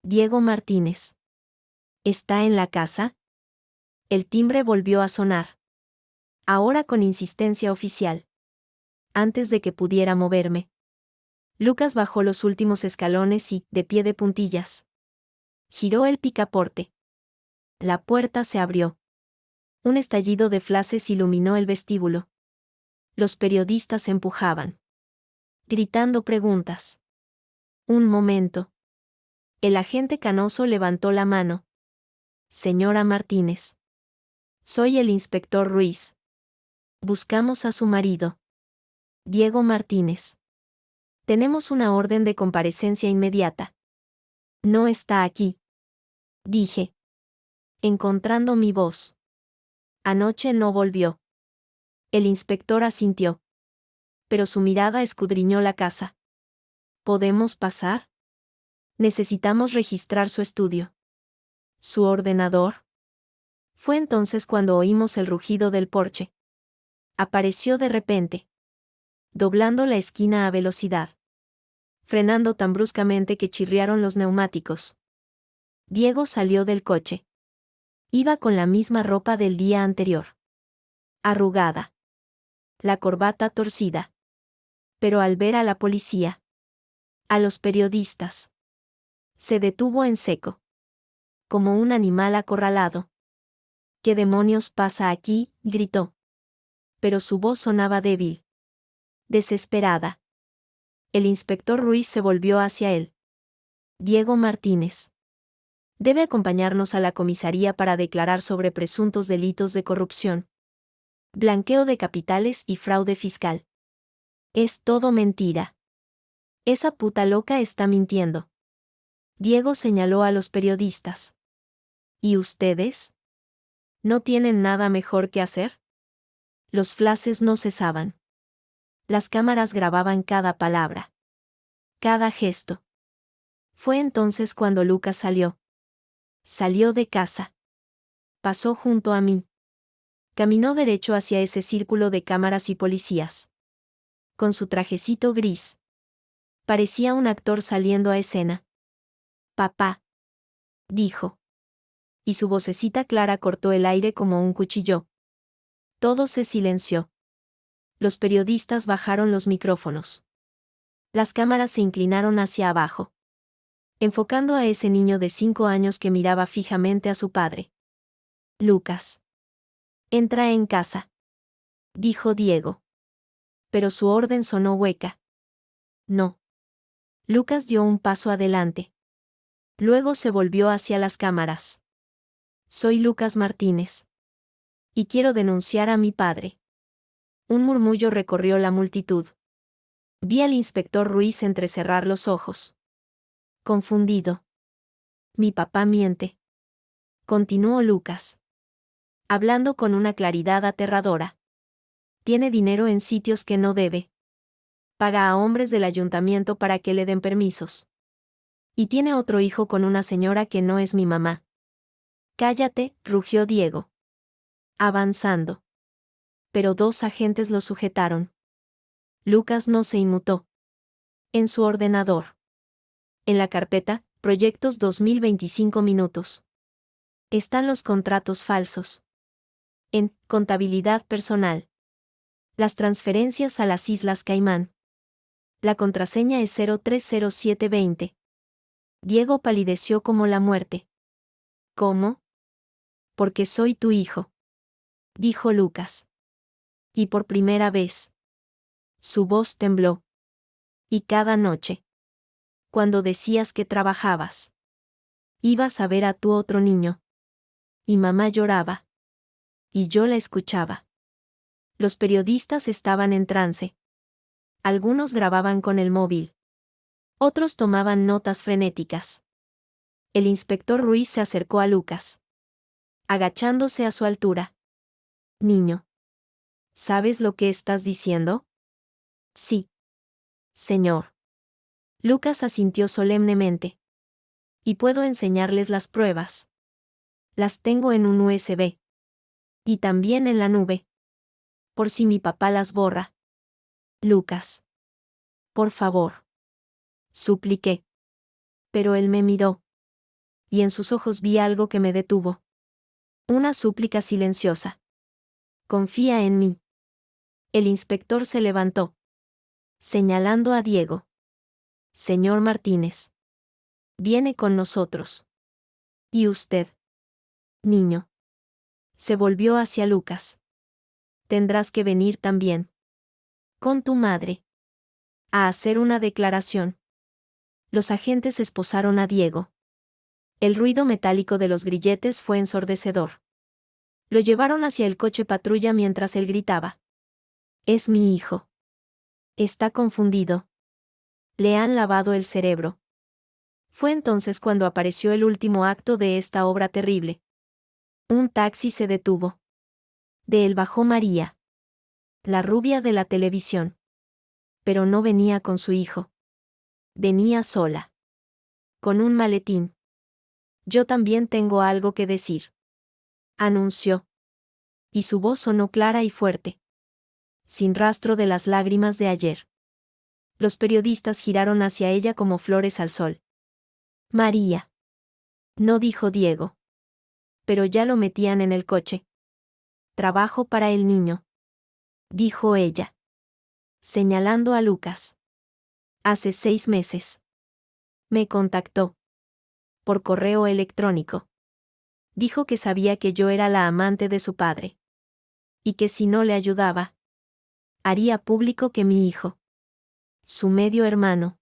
Diego Martínez. ¿Está en la casa? El timbre volvió a sonar. Ahora con insistencia oficial. Antes de que pudiera moverme. Lucas bajó los últimos escalones y, de pie de puntillas, giró el picaporte. La puerta se abrió. Un estallido de flashes iluminó el vestíbulo. Los periodistas empujaban. Gritando preguntas. Un momento. El agente canoso levantó la mano. Señora Martínez. Soy el inspector Ruiz. Buscamos a su marido. Diego Martínez. Tenemos una orden de comparecencia inmediata. No está aquí. Dije. Encontrando mi voz. Anoche no volvió. El inspector asintió. Pero su mirada escudriñó la casa. ¿Podemos pasar? Necesitamos registrar su estudio. ¿Su ordenador? Fue entonces cuando oímos el rugido del porche. Apareció de repente. Doblando la esquina a velocidad. Frenando tan bruscamente que chirriaron los neumáticos. Diego salió del coche. Iba con la misma ropa del día anterior. Arrugada. La corbata torcida. Pero al ver a la policía, a los periodistas, se detuvo en seco. Como un animal acorralado. ¿Qué demonios pasa aquí?, gritó. Pero su voz sonaba débil. Desesperada. El inspector Ruiz se volvió hacia él. Diego Martínez. Debe acompañarnos a la comisaría para declarar sobre presuntos delitos de corrupción, blanqueo de capitales y fraude fiscal. Es todo mentira. Esa puta loca está mintiendo. Diego señaló a los periodistas. ¿Y ustedes? ¿No tienen nada mejor que hacer? Los flashes no cesaban. Las cámaras grababan cada palabra. Cada gesto. Fue entonces cuando Lucas salió. Salió de casa. Pasó junto a mí. Caminó derecho hacia ese círculo de cámaras y policías. Con su trajecito gris. Parecía un actor saliendo a escena. Papá. Dijo. Y su vocecita clara cortó el aire como un cuchillo. Todo se silenció. Los periodistas bajaron los micrófonos. Las cámaras se inclinaron hacia abajo. Enfocando a ese niño de 5 años que miraba fijamente a su padre. Lucas. Entra en casa. Dijo Diego. Pero su orden sonó hueca. No. Lucas dio un paso adelante. Luego se volvió hacia las cámaras. Soy Lucas Martínez. Y quiero denunciar a mi padre. Un murmullo recorrió la multitud. Vi al inspector Ruiz entrecerrar los ojos. Confundido. Mi papá miente. Continuó Lucas. Hablando con una claridad aterradora. Tiene dinero en sitios que no debe. Paga a hombres del ayuntamiento para que le den permisos. Y tiene otro hijo con una señora que no es mi mamá. Cállate, rugió Diego. Avanzando. Pero 2 agentes lo sujetaron. Lucas no se inmutó. En su ordenador. En la carpeta, Proyectos 2025 minutos. Están los contratos falsos. En Contabilidad personal. Las transferencias a las Islas Caimán. La contraseña es 030720. Diego palideció como la muerte. ¿Cómo? Porque soy tu hijo, dijo Lucas. Y por primera vez. Su voz tembló. Y cada noche. Cuando decías que trabajabas. Ibas a ver a tu otro niño. Y mamá lloraba. Y yo la escuchaba. Los periodistas estaban en trance. Algunos grababan con el móvil. Otros tomaban notas frenéticas. El inspector Ruiz se acercó a Lucas. Agachándose a su altura. Niño. ¿Sabes lo que estás diciendo? Sí. Señor. Lucas asintió solemnemente. Y puedo enseñarles las pruebas. Las tengo en un USB. Y también en la nube. Por si mi papá las borra. Lucas. Por favor. Supliqué. Pero él me miró. Y en sus ojos vi algo que me detuvo. Una súplica silenciosa. Confía en mí. El inspector se levantó. Señalando a Diego. Señor Martínez. Viene con nosotros. ¿Y usted? Niño. Se volvió hacia Lucas. Tendrás que venir también. Con tu madre. A hacer una declaración. Los agentes esposaron a Diego. El ruido metálico de los grilletes fue ensordecedor. Lo llevaron hacia el coche patrulla mientras él gritaba. Es mi hijo. Está confundido. Le han lavado el cerebro. Fue entonces cuando apareció el último acto de esta obra terrible. Un taxi se detuvo. De él bajó María. La rubia de la televisión. Pero no venía con su hijo. Venía sola. Con un maletín. Yo también tengo algo que decir. Anunció. Y su voz sonó clara y fuerte. Sin rastro de las lágrimas de ayer. Los periodistas giraron hacia ella como flores al sol. María. No dijo Diego. Pero ya lo metían en el coche. Trabajo para el niño. Dijo ella. Señalando a Lucas. Hace 6 meses. Me contactó. Por correo electrónico. Dijo que sabía que yo era la amante de su padre. Y que si no le ayudaba, haría público que mi hijo, su medio hermano,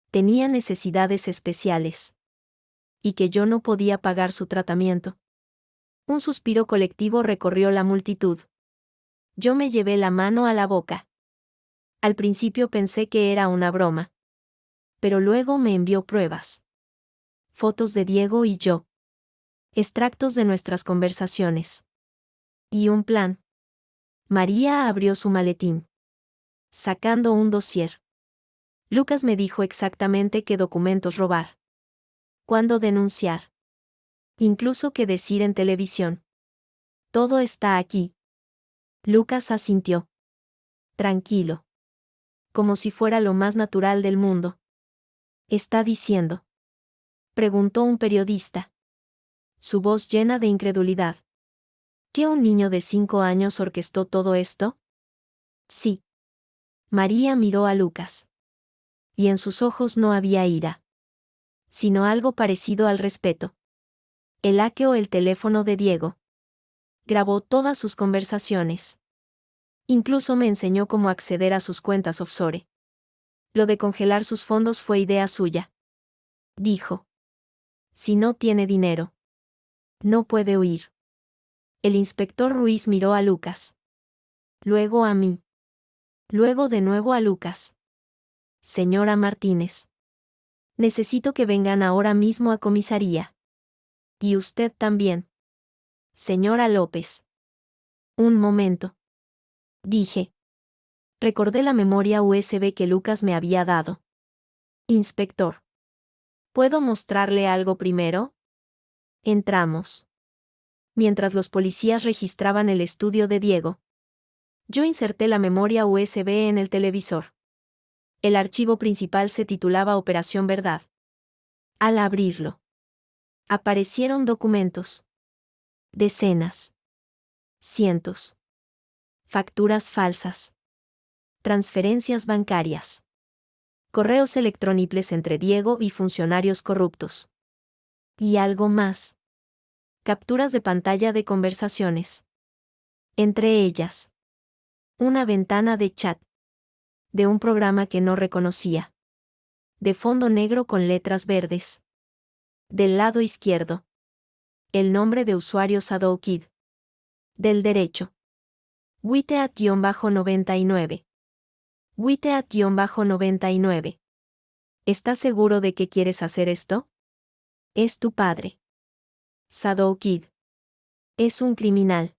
tenía necesidades especiales. Y que yo no podía pagar su tratamiento. Un suspiro colectivo recorrió la multitud. Yo me llevé la mano a la boca. Al principio pensé que era una broma. Pero luego me envió pruebas. Fotos de Diego y yo. Extractos de nuestras conversaciones. Y un plan. María abrió su maletín. Sacando un dossier. Lucas me dijo exactamente qué documentos robar. Cuándo denunciar. Incluso qué decir en televisión. Todo está aquí. Lucas asintió. Tranquilo. Como si fuera lo más natural del mundo. ¿Está diciendo? Preguntó un periodista. Su voz llena de incredulidad. ¿Que un niño de 5 años orquestó todo esto? Sí. María miró a Lucas. Y en sus ojos no había ira. Sino algo parecido al respeto. Él hackeó el teléfono de Diego. Grabó todas sus conversaciones. Incluso me enseñó cómo acceder a sus cuentas offshore. Lo de congelar sus fondos fue idea suya. Dijo. Si no tiene dinero, no puede huir. El inspector Ruiz miró a Lucas. Luego a mí. Luego de nuevo a Lucas. Señora Martínez. Necesito que vengan ahora mismo a comisaría. Y usted también. Señora López. Un momento. Dije. Recordé la memoria USB que Lucas me había dado. Inspector. ¿Puedo mostrarle algo primero? Entramos. Mientras los policías registraban el estudio de Diego, yo inserté la memoria USB en el televisor. El archivo principal se titulaba Operación Verdad. Al abrirlo, aparecieron documentos. Decenas. Cientos. Facturas falsas. Transferencias bancarias. Correos electrónicos entre Diego y funcionarios corruptos. Y algo más. Capturas de pantalla de conversaciones. Entre ellas, una ventana de chat. De un programa que no reconocía. De fondo negro con letras verdes. Del lado izquierdo, el nombre de usuario ShadowKid. Del derecho, Witeat-99. Witeat-99. ¿Estás seguro de que quieres hacer esto? Es tu padre. ShadowKid. Es un criminal.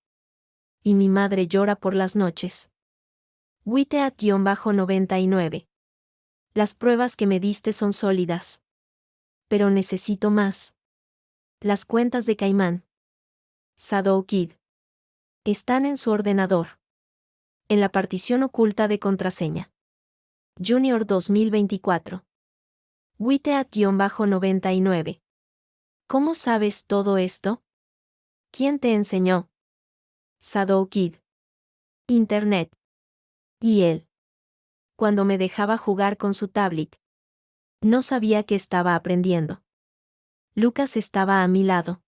Y mi madre llora por las noches. Witeat-99. Las pruebas que me diste son sólidas. Pero necesito más. Las cuentas de Caimán. ShadowKid. Están en su ordenador. En la partición oculta de contraseña. Junior 2024. Witeat-99. ¿Cómo sabes todo esto? ¿Quién te enseñó? ShadowKid. Internet. Y él. Cuando me dejaba jugar con su tablet. No sabía que estaba aprendiendo. Lucas estaba a mi lado.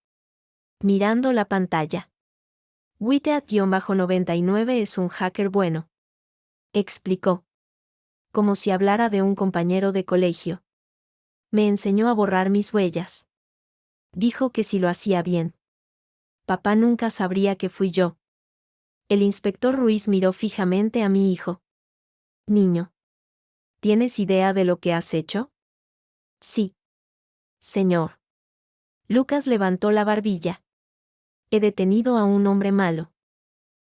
Mirando la pantalla. Witeat-99 es un hacker bueno. Explicó. Como si hablara de un compañero de colegio. Me enseñó a borrar mis huellas. Dijo que si lo hacía bien, papá nunca sabría que fui yo. El inspector Ruiz miró fijamente a mi hijo. Niño. ¿Tienes idea de lo que has hecho? Sí. Señor. Lucas levantó la barbilla. He detenido a un hombre malo.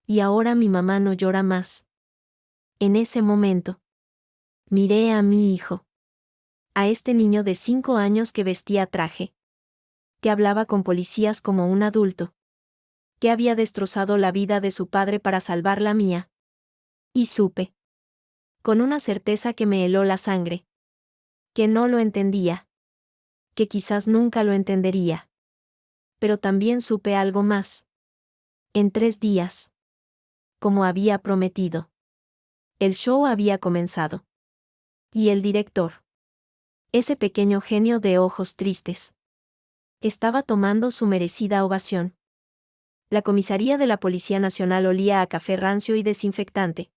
Y ahora mi mamá no llora más. En ese momento, miré a mi hijo. A este niño de 5 años que vestía traje. Que hablaba con policías como un adulto. Que había destrozado la vida de su padre para salvar la mía. Y supe. Con una certeza que me heló la sangre. Que no lo entendía. Que quizás nunca lo entendería. Pero también supe algo más. En 3 días. Como había prometido. El show había comenzado. Y el director. Ese pequeño genio de ojos tristes. Estaba tomando su merecida ovación. La comisaría de la Policía Nacional olía a café rancio y desinfectante.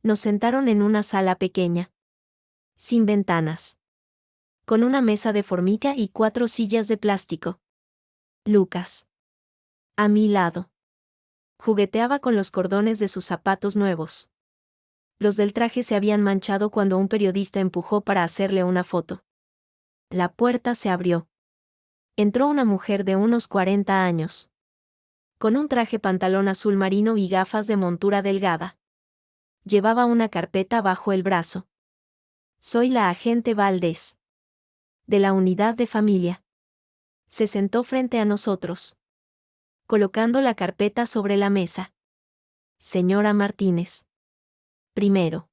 Nos sentaron en una sala pequeña. Sin ventanas. Con una mesa de formica y 4 sillas de plástico. Lucas. A mi lado. Jugueteaba con los cordones de sus zapatos nuevos. Los del traje se habían manchado cuando un periodista empujó para hacerle una foto. La puerta se abrió. Entró una mujer de unos 40 años. Con un traje pantalón azul marino y gafas de montura delgada. Llevaba una carpeta bajo el brazo. Soy la agente Valdés. De la unidad de familia. Se sentó frente a nosotros. Colocando la carpeta sobre la mesa. Señora Martínez. Primero.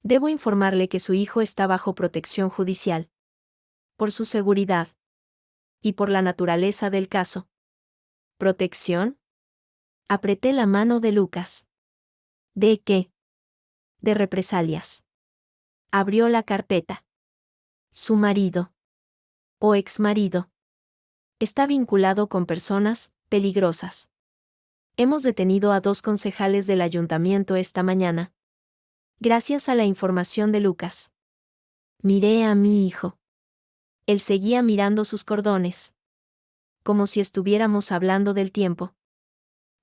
Debo informarle que su hijo está bajo protección judicial. Por su seguridad. Y por la naturaleza del caso. ¿Protección? Apreté la mano de Lucas. ¿De qué? De represalias. Abrió la carpeta. Su marido. O exmarido. Está vinculado con personas peligrosas. Hemos detenido a 2 concejales del ayuntamiento esta mañana. Gracias a la información de Lucas. Miré a mi hijo. Él seguía mirando sus cordones. Como si estuviéramos hablando del tiempo.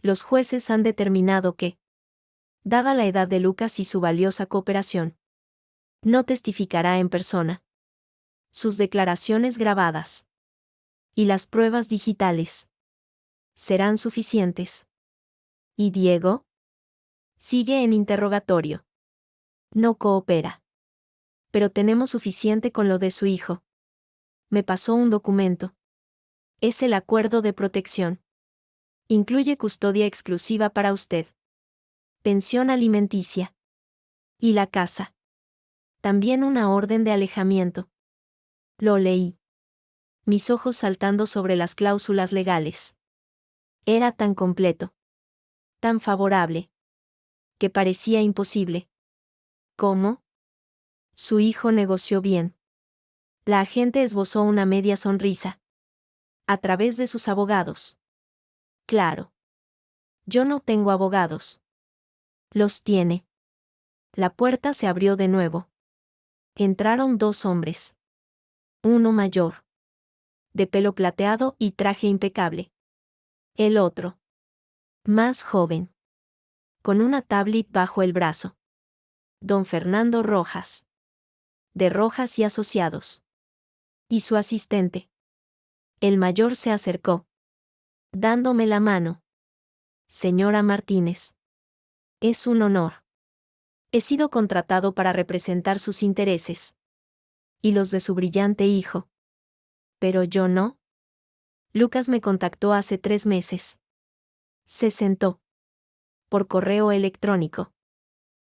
Los jueces han determinado que, dada la edad de Lucas y su valiosa cooperación, no testificará en persona. Sus declaraciones grabadas y las pruebas digitales serán suficientes. ¿Y Diego? Sigue en interrogatorio. No coopera. Pero tenemos suficiente con lo de su hijo. Me pasó un documento. Es el acuerdo de protección. Incluye custodia exclusiva para usted. Pensión alimenticia. Y la casa. También una orden de alejamiento. Lo leí. Mis ojos saltando sobre las cláusulas legales. Era tan completo. Tan favorable. Que parecía imposible. ¿Cómo? Su hijo negoció bien. La agente esbozó una media sonrisa. A través de sus abogados. Claro. Yo no tengo abogados. Los tiene. La puerta se abrió de nuevo. Entraron dos hombres. Uno mayor. De pelo plateado y traje impecable. El otro. Más joven. Con una tablet bajo el brazo. Don Fernando Rojas. De Rojas y Asociados. Y su asistente. El mayor se acercó. Dándome la mano. Señora Martínez. Es un honor. He sido contratado para representar sus intereses. Y los de su brillante hijo. Pero yo no. Lucas me contactó hace 3 meses. Se sentó. Por correo electrónico.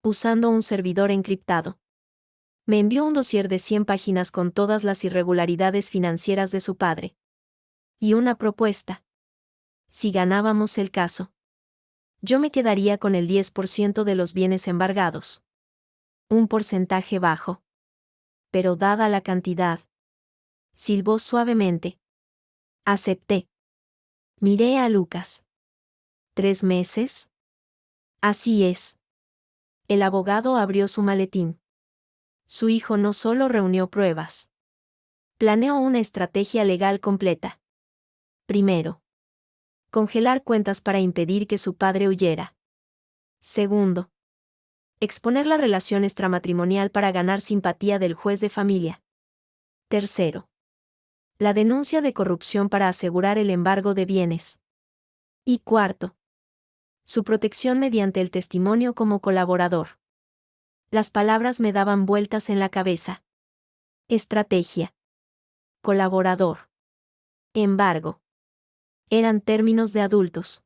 Usando un servidor encriptado. Me envió un dossier de 100 páginas con todas las irregularidades financieras de su padre. Y una propuesta. Si ganábamos el caso. Yo me quedaría con el 10% de los bienes embargados. Un porcentaje bajo. Pero dada la cantidad. Silbó suavemente. Acepté. Miré a Lucas. ¿3 meses? Así es. El abogado abrió su maletín. Su hijo no solo reunió pruebas. Planeó una estrategia legal completa. Primero. Congelar cuentas para impedir que su padre huyera. Segundo. Exponer la relación extramatrimonial para ganar simpatía del juez de familia. Tercero. La denuncia de corrupción para asegurar el embargo de bienes. Y cuarto. Su protección mediante el testimonio como colaborador. Las palabras me daban vueltas en la cabeza. Estrategia. Colaborador. Embargo. Eran términos de adultos.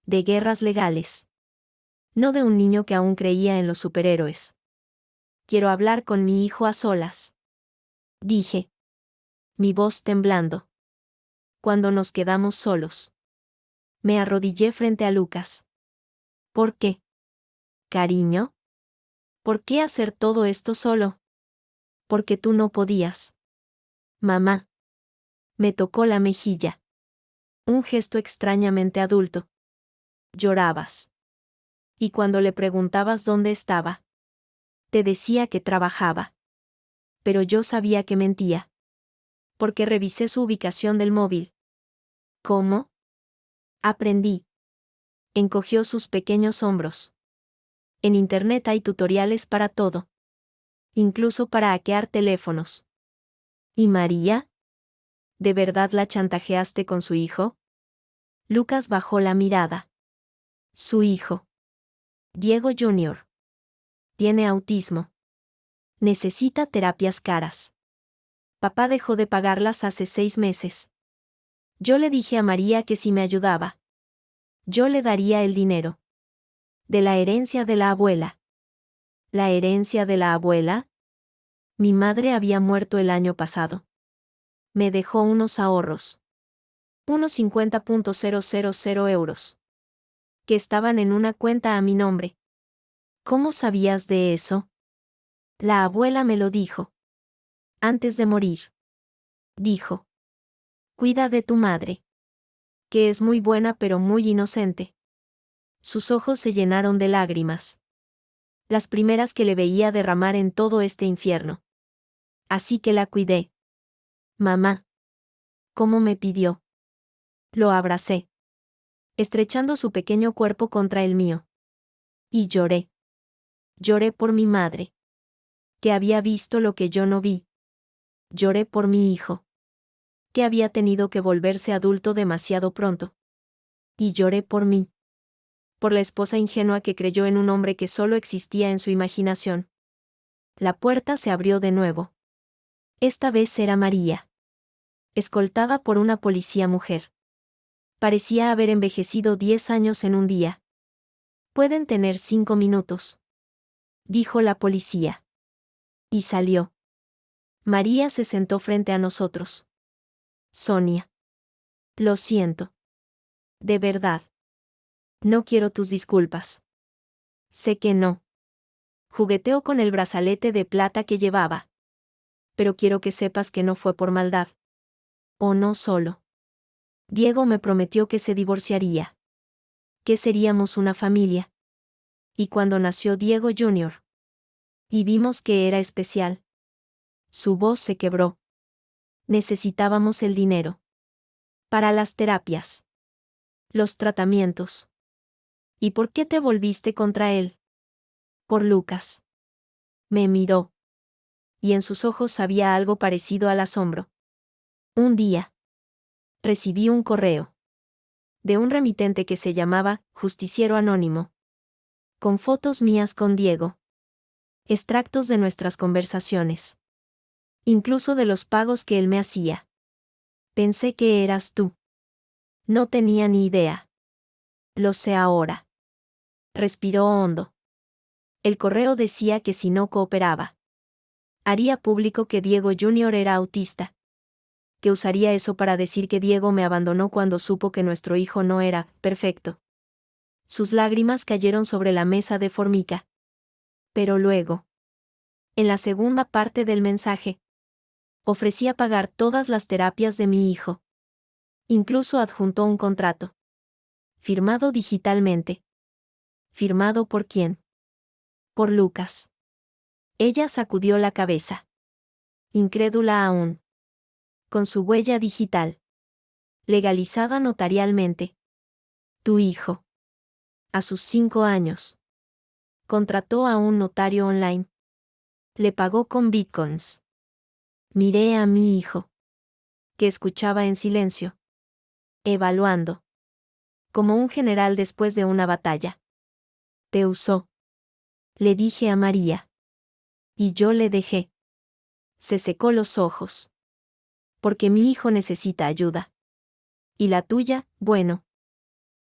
De guerras legales. No de un niño que aún creía en los superhéroes. Quiero hablar con mi hijo a solas. Dije. Mi voz temblando. Cuando nos quedamos solos. Me arrodillé frente a Lucas. ¿Por qué? Cariño. ¿Por qué hacer todo esto solo? Porque tú no podías. Mamá. Me tocó la mejilla. Un gesto extrañamente adulto. Llorabas. Y cuando le preguntabas dónde estaba, te decía que trabajaba. Pero yo sabía que mentía. Porque revisé su ubicación del móvil. ¿Cómo? Aprendí. Encogió sus pequeños hombros. En internet hay tutoriales para todo. Incluso para hackear teléfonos. ¿Y María? ¿De verdad la chantajeaste con su hijo? Lucas bajó la mirada. Su hijo. Diego Jr. Tiene autismo. Necesita terapias caras. Papá dejó de pagarlas hace 6 meses. Yo le dije a María que si me ayudaba, yo le daría el dinero. De la herencia de la abuela. ¿La herencia de la abuela? Mi madre había muerto el año pasado. Me dejó unos ahorros. Unos 50.000 euros. Que estaban en una cuenta a mi nombre. ¿Cómo sabías de eso? La abuela me lo dijo. Antes de morir. Dijo. Cuida de tu madre. Que es muy buena pero muy inocente. Sus ojos se llenaron de lágrimas. Las primeras que le veía derramar en todo este infierno. Así que la cuidé. Mamá. ¿Cómo me pidió? Lo abracé. Estrechando su pequeño cuerpo contra el mío. Y lloré. Lloré por mi madre. Que había visto lo que yo no vi. Lloré por mi hijo. Que había tenido que volverse adulto demasiado pronto. Y lloré por mí. por la esposa ingenua que creyó en un hombre que solo existía en su imaginación. La puerta se abrió de nuevo. Esta vez era María, escoltada por una policía mujer. Parecía haber envejecido 10 años en un día. «Pueden tener 5 minutos», dijo la policía. Y salió. María se sentó frente a nosotros. «Sonia. Lo siento. De verdad. No quiero tus disculpas. Sé que no». Jugueteó con el brazalete de plata que llevaba. «Pero quiero que sepas que no fue por maldad. O no solo. Diego me prometió que se divorciaría. Que seríamos una familia. Y cuando nació Diego Jr. Y vimos que era especial. Su voz se quebró. Necesitábamos el dinero. Para las terapias. Los tratamientos. ¿Y por qué te volviste contra él? Por Lucas. Me miró. Y en sus ojos había algo parecido al asombro. Un día. Recibí un correo. De un remitente que se llamaba Justiciero Anónimo. Con fotos mías con Diego. Extractos de nuestras conversaciones. Incluso de los pagos que él me hacía. Pensé que eras tú. No tenía ni idea. Lo sé ahora. Respiró hondo. El correo decía que si no cooperaba, haría público que Diego Jr. era autista. Que usaría eso para decir que Diego me abandonó cuando supo que nuestro hijo no era perfecto. Sus lágrimas cayeron sobre la mesa de formica. Pero luego, en la segunda parte del mensaje, ofrecía pagar todas las terapias de mi hijo. Incluso adjuntó un contrato. Firmado digitalmente. ¿Firmado por quién? Por Lucas. Ella sacudió la cabeza. Incrédula aún. Con su huella digital. Legalizada notarialmente. Tu hijo. A sus 5 años. Contrató a un notario online. Le pagó con bitcoins. Miré a mi hijo. Que escuchaba en silencio. Evaluando. Como un general después de una batalla. Te usó. Le dije a María. Y yo le dejé. Se secó los ojos. Porque mi hijo necesita ayuda. Y la tuya, bueno.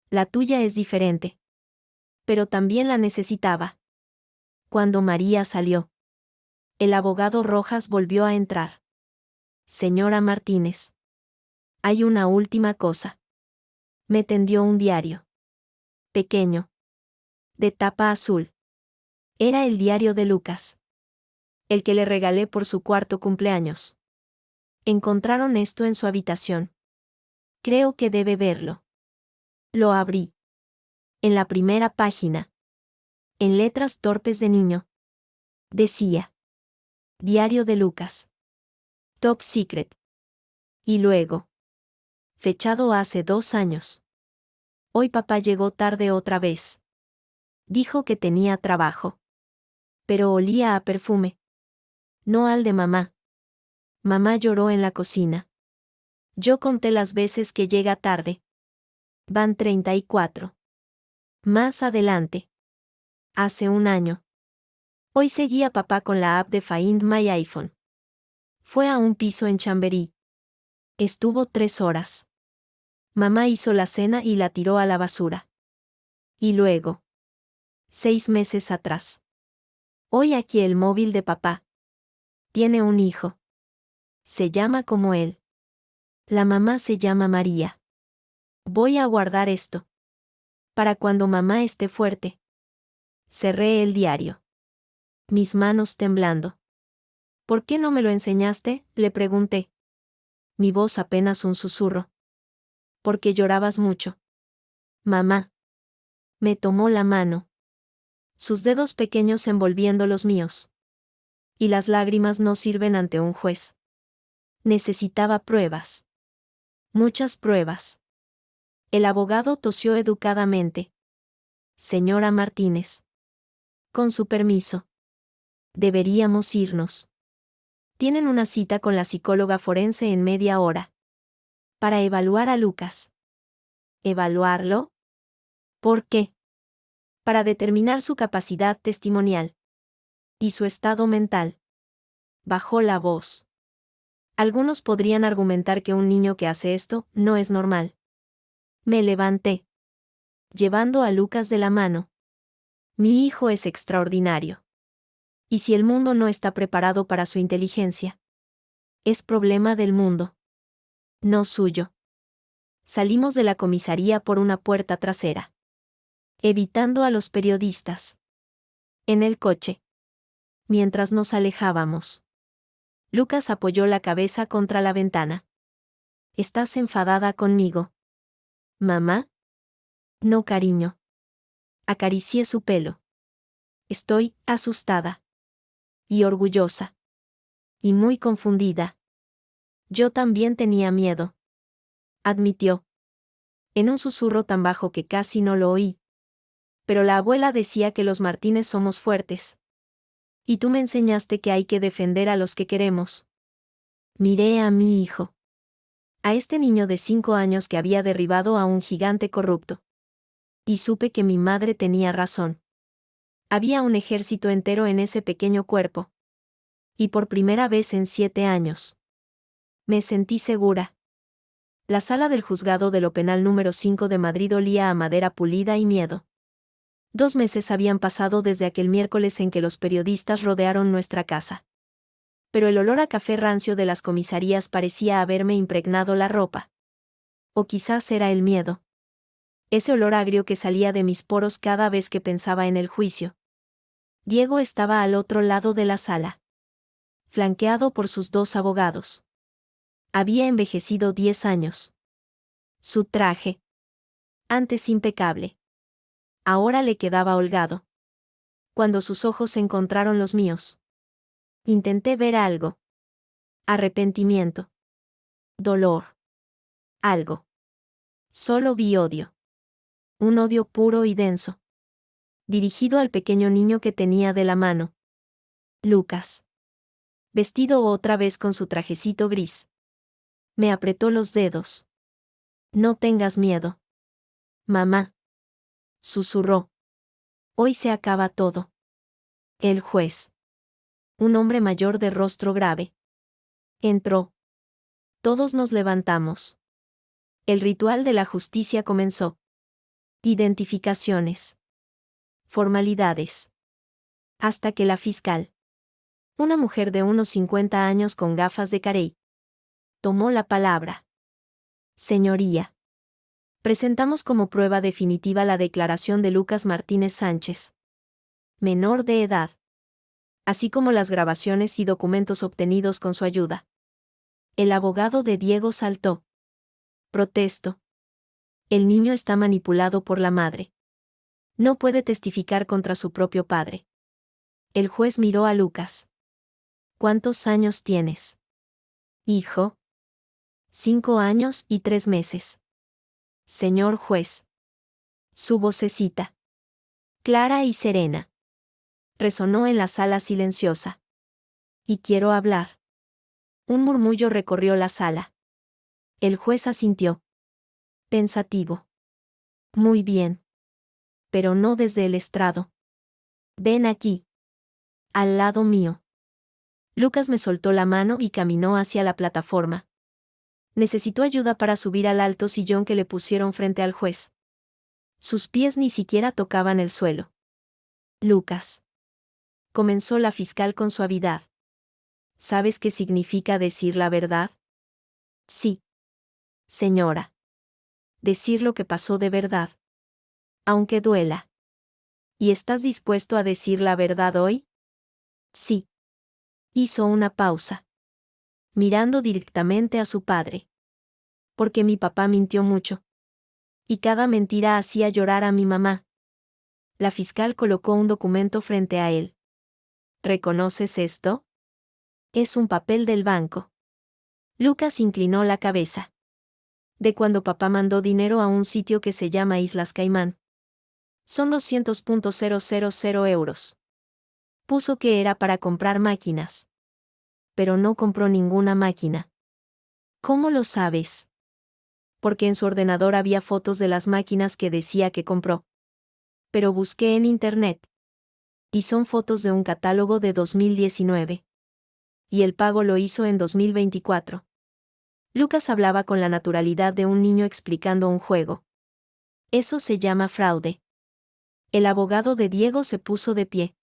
La tuya es diferente. Pero también la necesitaba. Cuando María salió, el abogado Rojas volvió a entrar. Señora Martínez. Hay una última cosa. Me tendió un diario. Pequeño. De tapa azul. Era el diario de Lucas. El que le regalé por su 4º cumpleaños. Encontraron esto en su habitación. Creo que debe verlo. Lo abrí. En la primera página. En letras torpes de niño. Decía. Diario de Lucas. Top Secret. Y luego. Fechado hace 2 años. Hoy papá llegó tarde otra vez. Dijo que tenía trabajo. Pero olía a perfume. No al de mamá. Mamá lloró en la cocina. Yo conté las veces que llega tarde. Van 34. Más adelante. Hace 1 año. Hoy seguí a papá con la app de Find My iPhone. Fue a un piso en Chamberí. Estuvo 3 horas. Mamá hizo la cena y la tiró a la basura. Y luego. 6 meses atrás. Hoy aquí el móvil de papá. Tiene un hijo. Se llama como él. La mamá se llama María. Voy a guardar esto. Para cuando mamá esté fuerte. Cerré el diario. Mis manos temblando. ¿Por qué no me lo enseñaste?, le pregunté. Mi voz apenas un susurro. Porque llorabas mucho. Mamá. Me tomó la mano. Sus dedos pequeños envolviendo los míos. Y las lágrimas no sirven ante un juez. Necesitaba pruebas. Muchas pruebas. El abogado tosió educadamente. Señora Martínez. Con su permiso. Deberíamos irnos. Tienen una cita con la psicóloga forense en media hora. Para evaluar a Lucas. ¿Evaluarlo? ¿Por qué? para determinar su capacidad testimonial y su estado mental. Bajó la voz. Algunos podrían argumentar que un niño que hace esto no es normal. Me levanté, llevando a Lucas de la mano. Mi hijo es extraordinario. ¿Y si el mundo no está preparado para su inteligencia? Es problema del mundo, no suyo. Salimos de la comisaría por una puerta trasera, evitando a los periodistas. En el coche. Mientras nos alejábamos, Lucas apoyó la cabeza contra la ventana. ¿Estás enfadada conmigo? ¿Mamá? No, cariño. Acaricié su pelo. Estoy asustada. Y orgullosa. Y muy confundida. Yo también tenía miedo, admitió, en un susurro tan bajo que casi no lo oí. Pero la abuela decía que los Martínez somos fuertes. Y tú me enseñaste que hay que defender a los que queremos. Miré a mi hijo. A este niño de 5 años que había derribado a un gigante corrupto. Y supe que mi madre tenía razón. Había un ejército entero en ese pequeño cuerpo. Y por primera vez en 7 años. Me sentí segura. La sala del juzgado de lo penal número 5 de Madrid olía a madera pulida y miedo. 2 meses habían pasado desde aquel miércoles en que los periodistas rodearon nuestra casa. Pero el olor a café rancio de las comisarías parecía haberme impregnado la ropa. O quizás era el miedo. Ese olor agrio que salía de mis poros cada vez que pensaba en el juicio. Diego estaba al otro lado de la sala, flanqueado por sus 2 abogados. Había envejecido 10 años. Su traje, antes impecable, ahora le quedaba holgado. Cuando sus ojos encontraron los míos, intenté ver algo. Arrepentimiento. Dolor. Algo. Solo vi odio. Un odio puro y denso. Dirigido al pequeño niño que tenía de la mano. Lucas. Vestido otra vez con su trajecito gris. Me apretó los dedos. No tengas miedo. Mamá. Susurró. Hoy se acaba todo. El juez. Un hombre mayor de rostro grave. Entró. Todos nos levantamos. El ritual de la justicia comenzó. Identificaciones. Formalidades. Hasta que la fiscal, una mujer de unos 50 años con gafas de carey, tomó la palabra. Señoría. Presentamos como prueba definitiva la declaración de Lucas Martínez Sánchez, menor de edad, así como las grabaciones y documentos obtenidos con su ayuda. El abogado de Diego saltó. Protesto. El niño está manipulado por la madre. No puede testificar contra su propio padre. El juez miró a Lucas. ¿Cuántos años tienes? Hijo. 5 años y 3 meses. Señor juez. Su vocecita, clara y serena, resonó en la sala silenciosa. Y quiero hablar. Un murmullo recorrió la sala. El juez asintió. Pensativo. Muy bien. Pero no desde el estrado. Ven aquí. Al lado mío. Lucas me soltó la mano y caminó hacia la plataforma. Necesitó ayuda para subir al alto sillón que le pusieron frente al juez. Sus pies ni siquiera tocaban el suelo. Lucas. Comenzó la fiscal con suavidad. ¿Sabes qué significa decir la verdad? Sí. Señora. Decir lo que pasó de verdad. Aunque duela. ¿Y estás dispuesto a decir la verdad hoy? Sí. Hizo una pausa, mirando directamente a su padre. Porque mi papá mintió mucho. Y cada mentira hacía llorar a mi mamá. La fiscal colocó un documento frente a él. ¿Reconoces esto? Es un papel del banco. Lucas inclinó la cabeza. De cuando papá mandó dinero a un sitio que se llama Islas Caimán. Son 200.000 euros. Puso que era para comprar máquinas. Pero no compró ninguna máquina. ¿Cómo lo sabes? Porque en su ordenador había fotos de las máquinas que decía que compró. Pero busqué en internet. Y son fotos de un catálogo de 2019. Y el pago lo hizo en 2024. Lucas hablaba con la naturalidad de un niño explicando un juego. Eso se llama fraude. El abogado de Diego se puso de pie.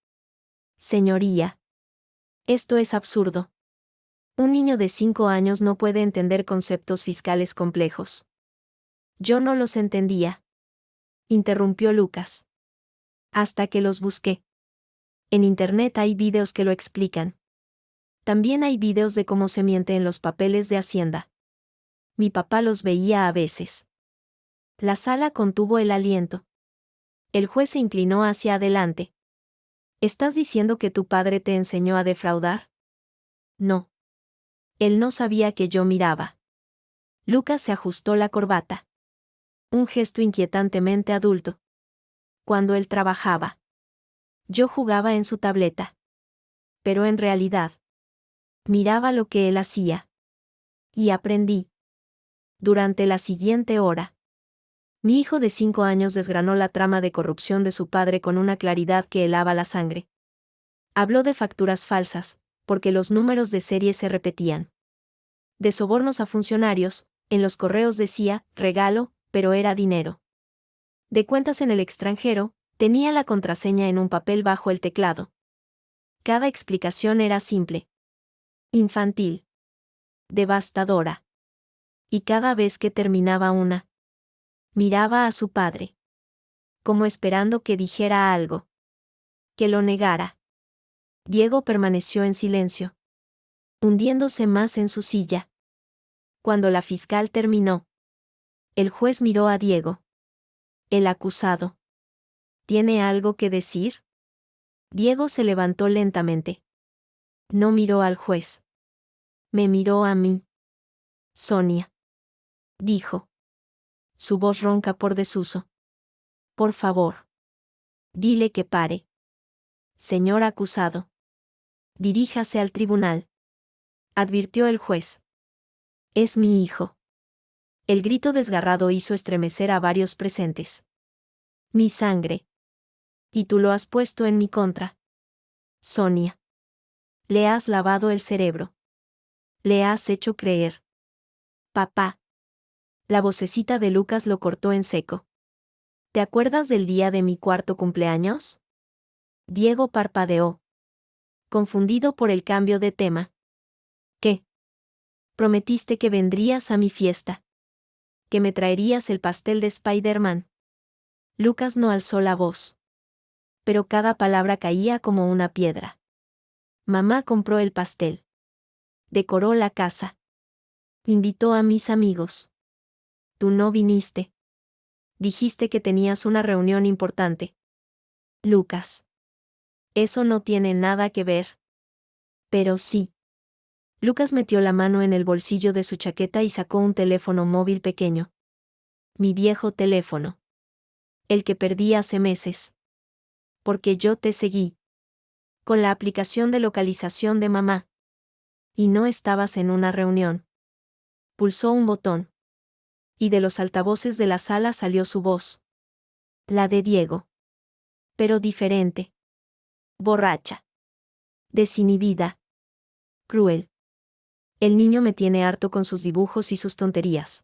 Señoría. Esto es absurdo. Un niño de 5 años no puede entender conceptos fiscales complejos. Yo no los entendía. Interrumpió Lucas. Hasta que los busqué. En internet hay videos que lo explican. También hay videos de cómo se miente en los papeles de Hacienda. Mi papá los veía a veces. La sala contuvo el aliento. El juez se inclinó hacia adelante. ¿Estás diciendo que tu padre te enseñó a defraudar? No. Él no sabía que yo miraba. Lucas se ajustó la corbata. Un gesto inquietantemente adulto. Cuando él trabajaba. Yo jugaba en su tableta. Pero en realidad. Miraba lo que él hacía. Y aprendí. Durante la siguiente hora. Mi hijo de 5 años desgranó la trama de corrupción de su padre con una claridad que helaba la sangre. Habló de facturas falsas, porque los números de serie se repetían. De sobornos a funcionarios, en los correos decía, regalo, pero era dinero. De cuentas en el extranjero, tenía la contraseña en un papel bajo el teclado. Cada explicación era simple. Infantil. Devastadora. Y cada vez que terminaba una, miraba a su padre. Como esperando que dijera algo. Que lo negara. Diego permaneció en silencio. Hundiéndose más en su silla. Cuando la fiscal terminó. El juez miró a Diego. El acusado. ¿Tiene algo que decir? Diego se levantó lentamente. No miró al juez. Me miró a mí. Sonia. Dijo. Su voz ronca por desuso. Por favor. Dile que pare. Señor acusado. Diríjase al tribunal. Advirtió el juez. Es mi hijo. El grito desgarrado hizo estremecer a varios presentes. Mi sangre. Y tú lo has puesto en mi contra. Sonia. Le has lavado el cerebro. Le has hecho creer. Papá. La vocecita de Lucas lo cortó en seco. ¿Te acuerdas del día de mi 4º cumpleaños? Diego parpadeó. Confundido por el cambio de tema. ¿Qué? Prometiste que vendrías a mi fiesta. Que me traerías el pastel de Spider-Man. Lucas no alzó la voz. Pero cada palabra caía como una piedra. Mamá compró el pastel. Decoró la casa. Invitó a mis amigos. Tú no viniste. Dijiste que tenías una reunión importante. Lucas. Eso no tiene nada que ver. Pero sí. Lucas metió la mano en el bolsillo de su chaqueta y sacó un teléfono móvil pequeño. Mi viejo teléfono. El que perdí hace meses. Porque yo te seguí. Con la aplicación de localización de mamá. Y no estabas en una reunión. Pulsó un botón. Y de los altavoces de la sala salió su voz. La de Diego. Pero diferente. Borracha. Desinhibida. Cruel. El niño me tiene harto con sus dibujos y sus tonterías.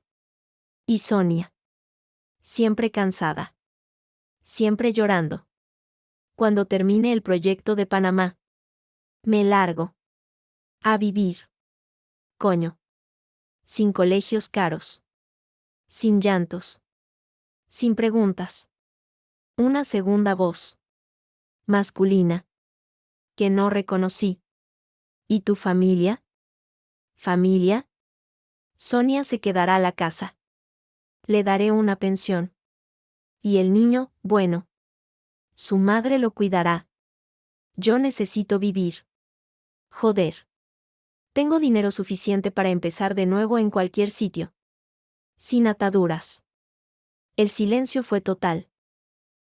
Y Sonia. Siempre cansada. Siempre llorando. Cuando termine el proyecto de Panamá. Me largo. A vivir. Coño. Sin colegios caros. Sin llantos. Sin preguntas. Una segunda voz. Masculina. Que no reconocí. ¿Y tu familia? ¿Familia? Sonia se quedará a la casa. Le daré una pensión. Y el niño, bueno. Su madre lo cuidará. Yo necesito vivir. Joder. Tengo dinero suficiente para empezar de nuevo en cualquier sitio. Sin ataduras. El silencio fue total.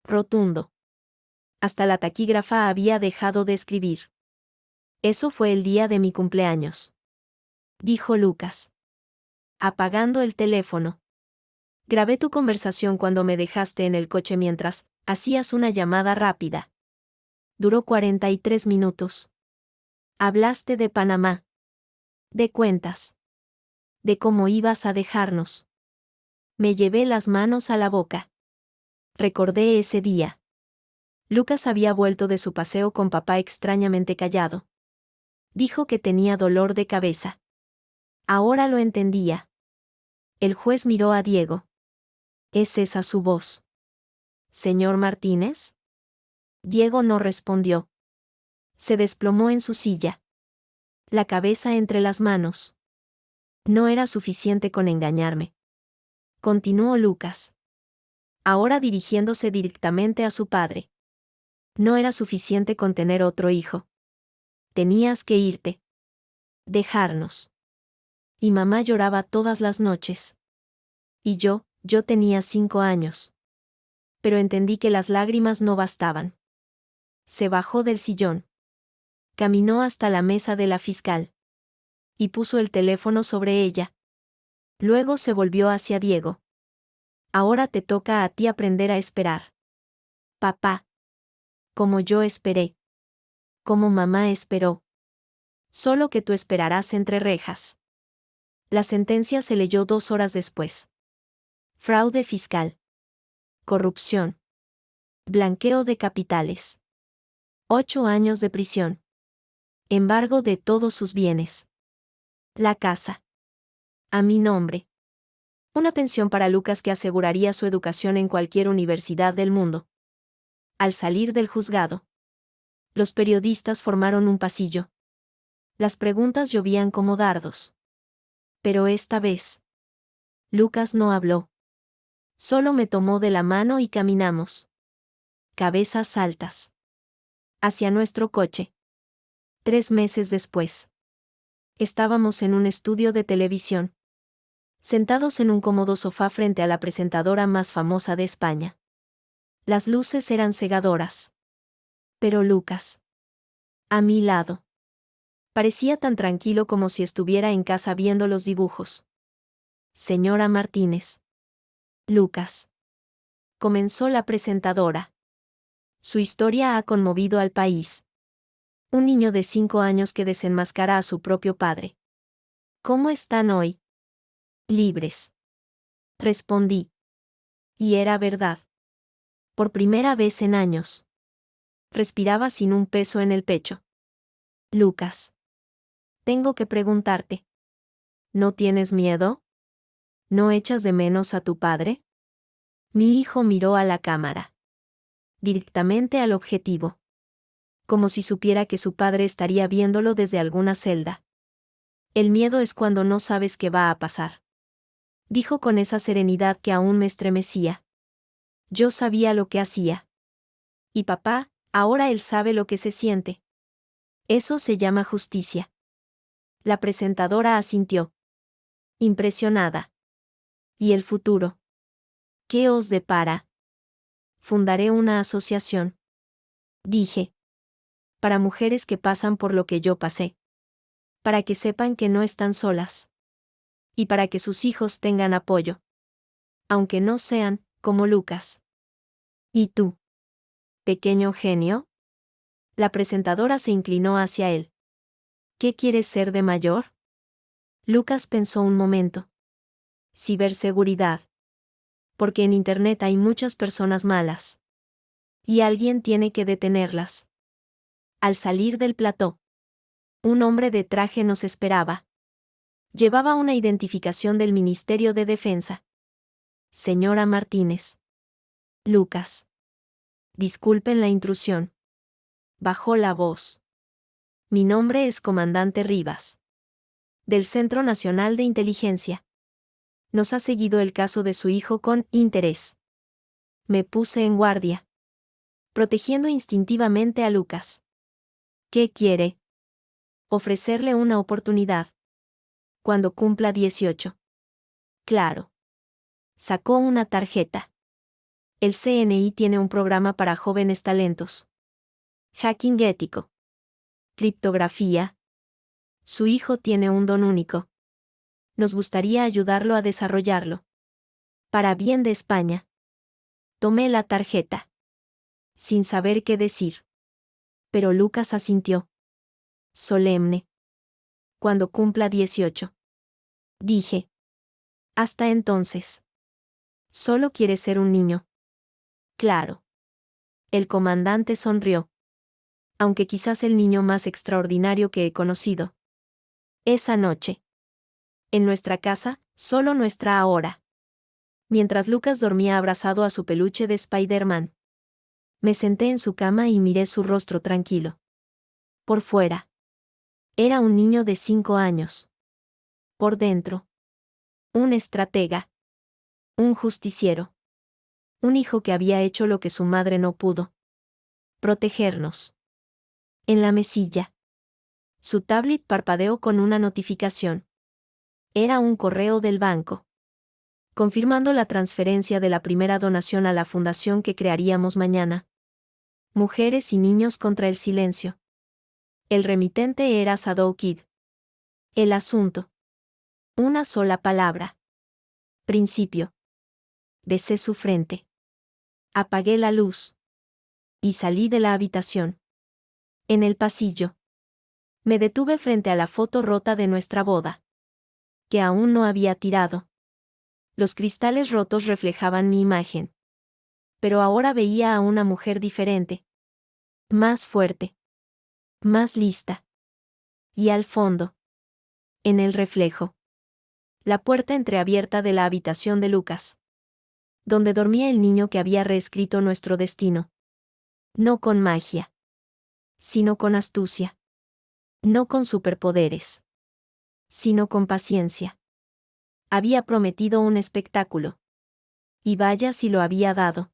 Rotundo. Hasta la taquígrafa había dejado de escribir. Eso fue el día de mi cumpleaños. Dijo Lucas. Apagando el teléfono. Grabé tu conversación cuando me dejaste en el coche mientras Hacías una llamada rápida. Duró 43 minutos. Hablaste de Panamá. De cuentas. De cómo ibas a dejarnos. Me llevé las manos a la boca. Recordé ese día. Lucas había vuelto de su paseo con papá extrañamente callado. Dijo que tenía dolor de cabeza. Ahora lo entendía. El juez miró a Diego. ¿Es esa su voz? ¿Señor Martínez? Diego no respondió. Se desplomó en su silla. La cabeza entre las manos. No era suficiente con engañarme. Continuó Lucas. Ahora dirigiéndose directamente a su padre. No era suficiente con tener otro hijo. Tenías que irte. Dejarnos. Y mamá lloraba todas las noches. Y yo tenía 5 años. Pero entendí que las lágrimas no bastaban. Se bajó del sillón. Caminó hasta la mesa de la fiscal. Y puso el teléfono sobre ella. Luego se volvió hacia Diego. Ahora te toca a ti aprender a esperar. Papá. Como yo esperé. Como mamá esperó. Solo que tú esperarás entre rejas. La sentencia se leyó 2 horas después. Fraude fiscal. Corrupción. Blanqueo de capitales. 8 años de prisión. Embargo de todos sus bienes. La casa. A mi nombre. Una pensión para Lucas que aseguraría su educación en cualquier universidad del mundo. Al salir del juzgado, los periodistas formaron un pasillo. Las preguntas llovían como dardos. Pero esta vez, Lucas no habló. Solo me tomó de la mano y caminamos. Cabezas altas. Hacia nuestro coche. 3 meses después. Estábamos en un estudio de televisión. Sentados en un cómodo sofá frente a la presentadora más famosa de España. Las luces eran cegadoras. Pero Lucas. A mi lado. Parecía tan tranquilo como si estuviera en casa viendo los dibujos. Señora Martínez. Lucas. Comenzó la presentadora. Su historia ha conmovido al país. Un niño de 5 años que desenmascara a su propio padre. ¿Cómo están hoy? Libres. Respondí. Y era verdad. Por primera vez en años. Respiraba sin un peso en el pecho. Lucas. Tengo que preguntarte. ¿No tienes miedo? ¿No echas de menos a tu padre? Mi hijo miró a la cámara. Directamente al objetivo. Como si supiera que su padre estaría viéndolo desde alguna celda. El miedo es cuando no sabes qué va a pasar. Dijo con esa serenidad que aún me estremecía. Yo sabía lo que hacía. Y papá, ahora él sabe lo que se siente. Eso se llama justicia. La presentadora asintió. Impresionada. ¿Y el futuro? ¿Qué os depara? Fundaré una asociación. Dije. Para mujeres que pasan por lo que yo pasé. Para que sepan que no están solas. Y para que sus hijos tengan apoyo. Aunque no sean, como Lucas. ¿Y tú? ¿Pequeño genio? La presentadora se inclinó hacia él. ¿Qué quieres ser de mayor? Lucas pensó un momento. Ciberseguridad. Porque en Internet hay muchas personas malas. Y alguien tiene que detenerlas. Al salir del plató, un hombre de traje nos esperaba. Llevaba una identificación del Ministerio de Defensa. Señora Martínez. Lucas. Disculpen la intrusión. Bajó la voz. Mi nombre es Comandante Rivas. Del Centro Nacional de Inteligencia. Nos ha seguido el caso de su hijo con interés. Me puse en guardia. Protegiendo instintivamente a Lucas. ¿Qué quiere? Ofrecerle una oportunidad. Cuando cumpla 18. Claro. Sacó una tarjeta. El CNI tiene un programa para jóvenes talentos. Hacking ético. Criptografía. Su hijo tiene un don único. Nos gustaría ayudarlo a desarrollarlo. Para bien de España. Tomé la tarjeta. sin saber qué decir. Pero Lucas asintió. Solemne. Cuando cumpla 18. Dije. Hasta entonces. Solo quiere ser un niño. Claro. El comandante sonrió. Aunque quizás el niño más extraordinario que he conocido. Esa noche. En nuestra casa, solo nuestra ahora. Mientras Lucas dormía abrazado a su peluche de Spider-Man. Me senté en su cama y miré su rostro tranquilo. Por fuera. Era un niño de 5 años. Por dentro. Un estratega. Un justiciero. Un hijo que había hecho lo que su madre no pudo. Protegernos. En la mesilla. Su tablet parpadeó con una notificación. Era un correo del banco. Confirmando la transferencia de la primera donación a la fundación que crearíamos mañana. Mujeres y niños contra el silencio. El remitente era Shadow Kid. El asunto. Una sola palabra. Principio. Besé su frente. Apagué la luz. Y salí de la habitación. En el pasillo. Me detuve frente a la foto rota de nuestra boda. Que aún no había tirado. Los cristales rotos reflejaban mi imagen. Pero ahora veía a una mujer diferente. Más fuerte. Más lista. Y al fondo. En el reflejo. La puerta entreabierta de la habitación de Lucas. Donde dormía el niño que había reescrito nuestro destino. No con magia. Sino con astucia. No con superpoderes. Sino con paciencia. Había prometido un espectáculo. Y vaya si lo había dado.